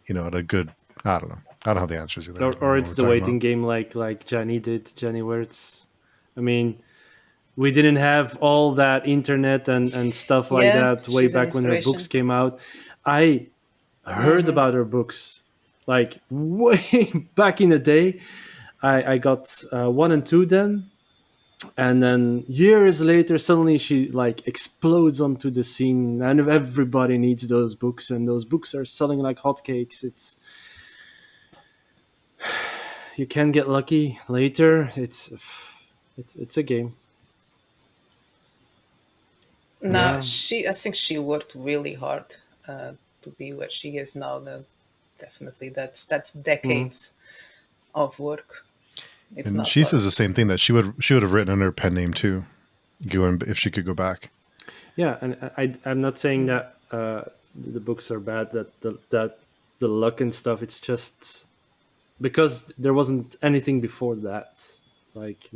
at a good, I don't know. I don't have the answers either. Or it's the waiting game, like Jenny did. Jenny, where it's, I mean, we didn't have all that internet and stuff like Yeah, that way she's an back when her books inspiration. came out. I heard about her books like way back in the day. I got 1 and 2 then, and then years later suddenly she like explodes onto the scene, and everybody needs those books, and those books are selling like hotcakes. You can get lucky later. It's a game. No, Yeah. I think she worked really hard to be where she is now. Definitely, that's decades of work. It's And not she hard. says the same thing, that she would have written under her pen name too, going, if she could go back. Yeah, and I'm not saying that the books are bad, that the luck and stuff. It's just because there wasn't anything before that. Like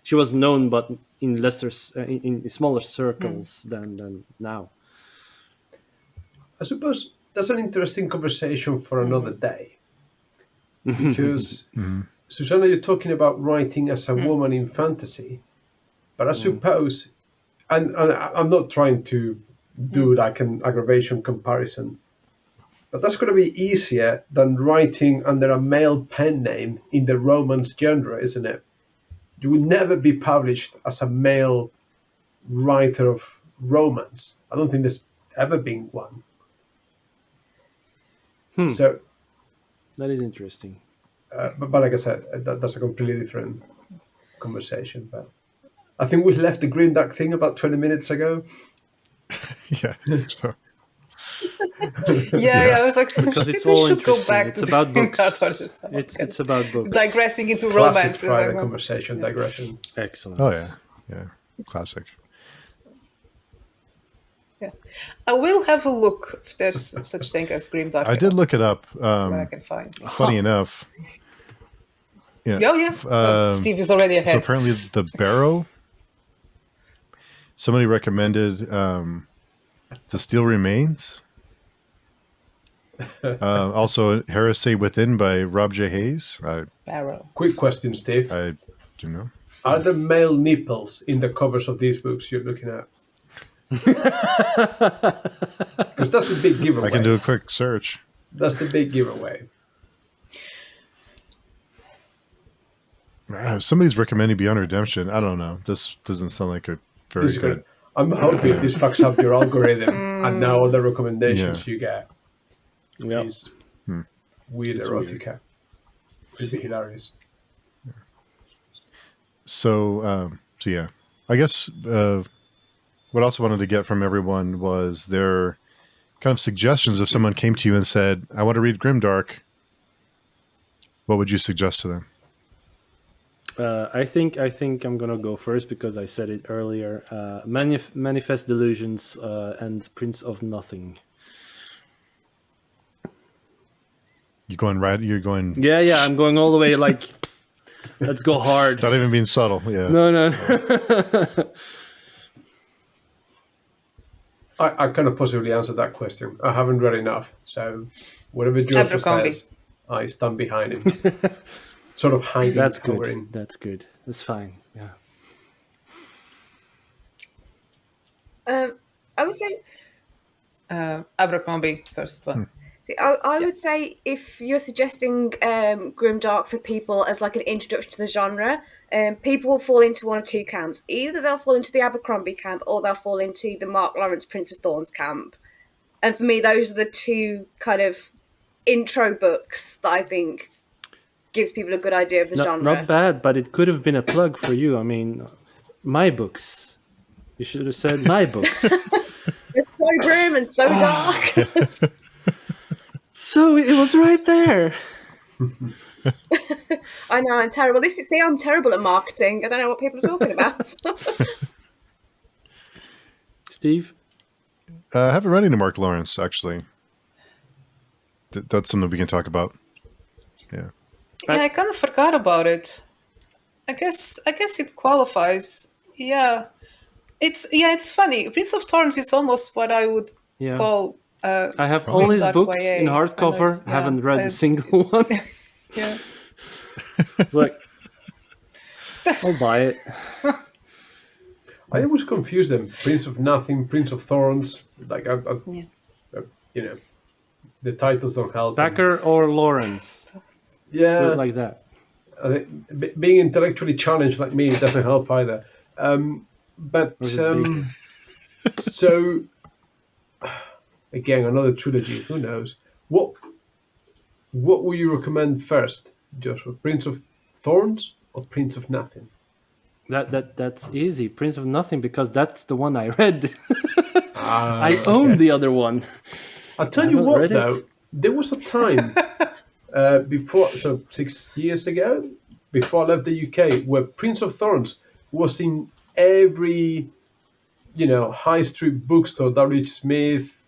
she was known, but in in smaller circles than now. I suppose that's an interesting conversation for another day, because Susana, you're talking about writing as a woman in fantasy, but I suppose, and I'm not trying to do like an aggravation comparison, but that's going to be easier than writing under a male pen name in the romance genre, isn't it? You will never be published as a male writer of romance. I don't think there's ever been one. So, That is interesting. but like I said, that's a completely different conversation. But I think we left the Grimdark thing about 20 minutes ago. Yeah. So, Yeah, I was like, Because maybe it's we all should go interesting. back It's to about doing books. that sort of stuff. It's about books. Digressing into Classic romance. private conversation digression. Excellent. oh yeah, yeah, classic. Yeah. I will have a look if there's such thing as Grimdark. I did look it up. what I can find. Funny enough. Yeah. Well, Steve is already So ahead. apparently, the Barrow. Somebody recommended The Steel Remains. Also, Heresy Within by Rob J. Hayes. Barrow. Quick question, Steve. I do know. Are there male nipples in the covers of these books you're looking at? Because that's the big giveaway. I can do a quick search. That's the big giveaway. Somebody's recommending Beyond Redemption. I don't know. This doesn't sound like a very This is good. I'm hoping this fucks up your algorithm, and now all the recommendations you get Yeah. is weird It's erotica. It'd be hilarious. So yeah. I guess what I also wanted to get from everyone was their kind of suggestions. If someone came to you and said, I want to read Grimdark, what would you suggest to them? I think I'm gonna go first because I said it earlier. Manifest Delusions and Prince of Nothing. You're going Yeah. I'm going all the way. Like, let's go hard. not even being subtle. Yeah. No. I kind of possibly answered that question. I haven't read enough, so whatever Jozua Abercrombie. says, I stand behind him. Sort of hiding, That's covering. good. That's good. That's fine. Yeah. I would say Abercrombie, first one. See, I would say if you're suggesting Grimdark for people as like an introduction to the genre, people will fall into one of two camps. Either they'll fall into the Abercrombie camp or they'll fall into the Mark Lawrence Prince of Thorns camp. And for me, those are the two kind of intro books that I think gives people a good idea of the genre. Not bad, but it could have been a plug for you. I mean, my books. You should have said my books. They're so grim and so dark. So it was right there. I know, I'm terrible. I'm terrible at marketing. I don't know what people are talking about. Steve? I haven't read any Mark Lawrence, actually. That's something we can talk about. Yeah. Yeah, I kind of forgot about it. I guess it qualifies. Yeah. It's funny. Prince of Thorns is almost what I would call I have all his Grimdark books YA. in hardcover. Haven't read a single one. Yeah. It's like, I'll buy it. I always confuse them. Prince of Nothing, Prince of Thorns. Like, you know, the titles don't help. Backer or Lawrence? Put Yeah. it like that. I think being intellectually challenged like me doesn't help either. But Or is it big? so again, another trilogy. Who knows? What would you recommend first, Joshua? Prince of Thorns or Prince of Nothing? That's easy. Prince of Nothing, because that's the one I read. I I own the other one. I'll tell you haven't what, read it. though, there was a time before, so 6 years ago, before I left the UK, where Prince of Thorns was in every, high street bookstore, W.H. Smith,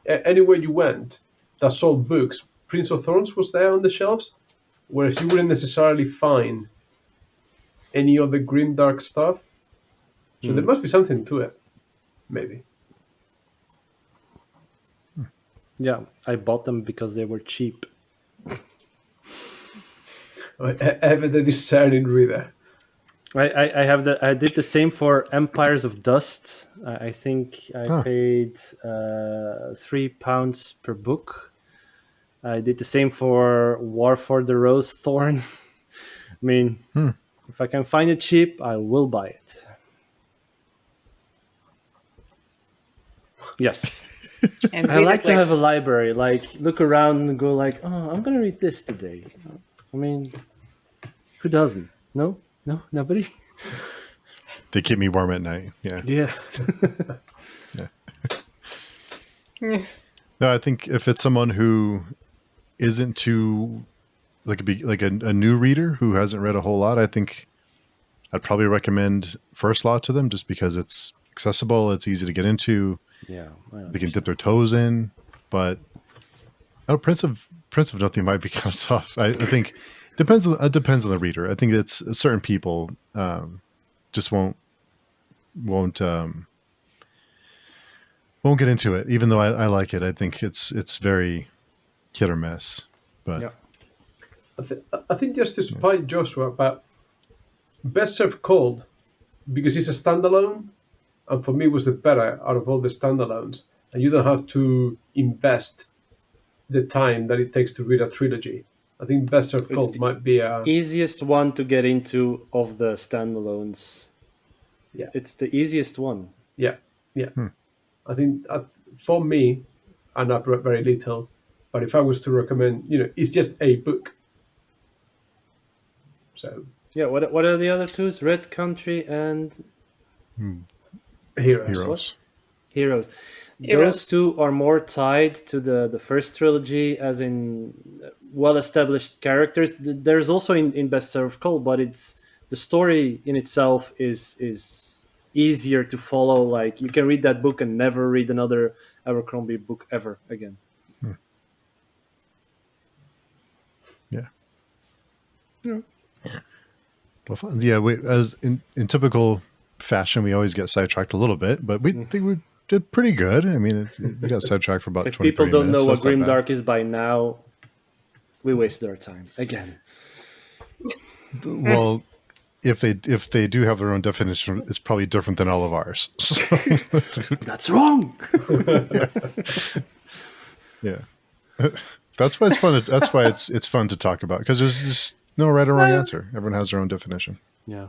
anywhere you went that sold books. Prince of Thorns was there on the shelves, whereas you wouldn't necessarily find any of the Grimdark stuff. So there must be something to it, maybe. Yeah, I bought them because they were cheap. Ever the discerning reader. I did the same for Empires of Dust. I think I Huh. paid £3 per book. I did the same for War for the Rose Thorn. I mean, if I can find it cheap, I will buy it. Yes. And I read like it to like have a library, like look around and go like, oh, I'm gonna read this today. I mean, who doesn't? No, nobody. They keep me warm at night. Yeah. Yes. No, I think if it's someone who isn't too like a new reader who hasn't read a whole lot, I think I'd probably recommend First Law to them just because it's accessible, it's easy to get into, Yeah. they can dip their toes in. But Prince of Nothing might be kind of tough. I think it depends on the reader. I think it's certain people just won't get into it, even though I like it. I think it's very hit or miss. But Yeah. I think just to spite Jozua, but best served cold because it's a standalone, and for me was the better out of all the standalones, and you don't have to invest the time that it takes to read a trilogy. I think best served It's cold the might be a easiest one to get into of the standalones. yeah. It's the easiest one. Yeah, yeah. I think for me, and I've read very little, but if I was to recommend, it's just a book. So Yeah. What are the other two? Red Country and Heroes. Heroes. Heroes. Those Heroes. two are more tied to the first trilogy, as in well-established characters. There's also in Best Served Cold, but it's the story in itself is easier to follow. Like you can read that book and never read another Abercrombie book ever again. Yeah. Well, fun. Yeah, as in typical fashion, we always get sidetracked a little bit, but we think we did pretty good. I mean, we got sidetracked for about If 20, people 30 don't minutes. know So what that's not bad. Grimdark is by now, we waste their time again. Well, if they do have their own definition, it's probably different than all of ours. So, That's wrong. yeah, that's why it's fun. That's why it's fun to talk about because there's just no right or wrong No. answer. Everyone has their own definition. Yeah.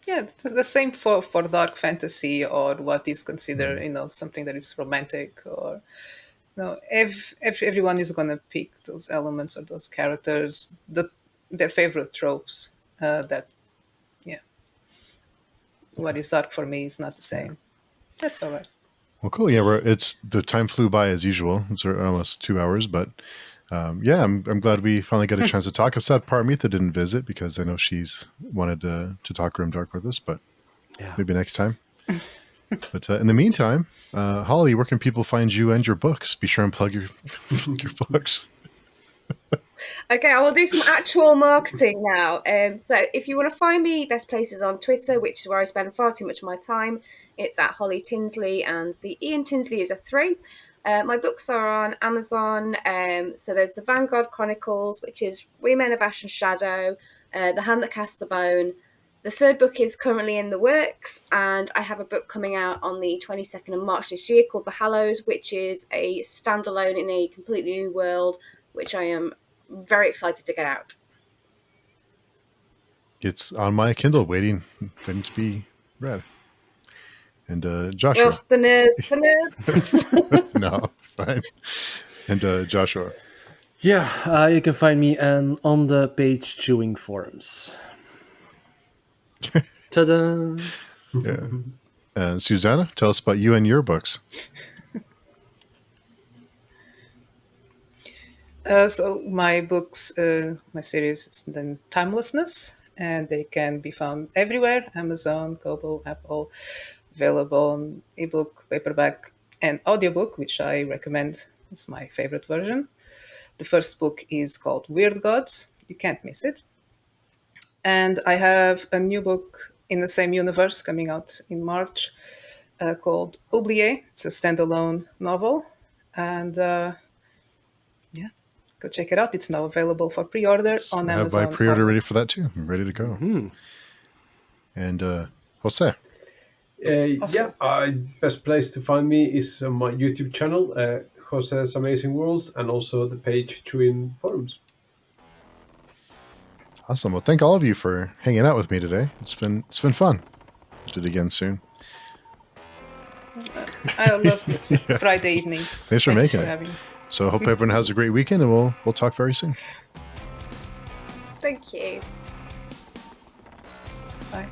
Yeah, it's the same for dark fantasy or what is considered, something that is romantic or everyone is gonna pick those elements or those characters, their favorite tropes. That yeah, what is dark for me is not the same. That's all right. Well, cool. Yeah, the time flew by as usual. It's almost 2 hours, but yeah, I'm glad we finally got a chance to talk. I sad Paramitha didn't visit because I know she's wanted to talk Grimdark with us, but Yeah. maybe next time. But in the meantime, Holly, where can people find you and your books? Be sure and plug your books. Okay, I will do some actual marketing now. So if you want to find me, best places on Twitter, which is where I spend far too much of my time. It's at Holly Tinsley, and the Ian Tinsley is a 3. My books are on Amazon. So there's The Vanguard Chronicles, which is We Men of Ash and Shadow, The Hand That Cast the Bone. The third book is currently in the works, and I have a book coming out on the 22nd of March this year called The Hallows, which is a standalone in a completely new world, which I am very excited to get out. It's on my Kindle, waiting to be read. And Joshua. Oh, the nerds. No, fine. And Joshua. Yeah, you can find me on the page chewing forums. Ta-da! Yeah. And Susana, tell us about you and your books. So my books, my series is then Timelessness, and they can be found everywhere: Amazon, Kobo, Apple, available on ebook, paperback, and audiobook, which I recommend. It's my favorite version. The first book is called Weird Gods. You can't miss it. And I have a new book in the same universe coming out in March called Oublié. It's a standalone novel. And yeah, go check it out. It's now available for pre-order on I have Amazon. my pre-order ready for that too. I'm ready to go. And Jose. Awesome. Best place to find me is on my YouTube channel, Jose's Amazing Worlds, and also the page Twin Forums. Awesome. Well, thank all of you for hanging out with me today. It's been fun. We'll do it again soon. I love these Friday evenings. Thanks for Thank you making it. having me. So I hope everyone has a great weekend, and we'll talk very soon. Thank you. Bye.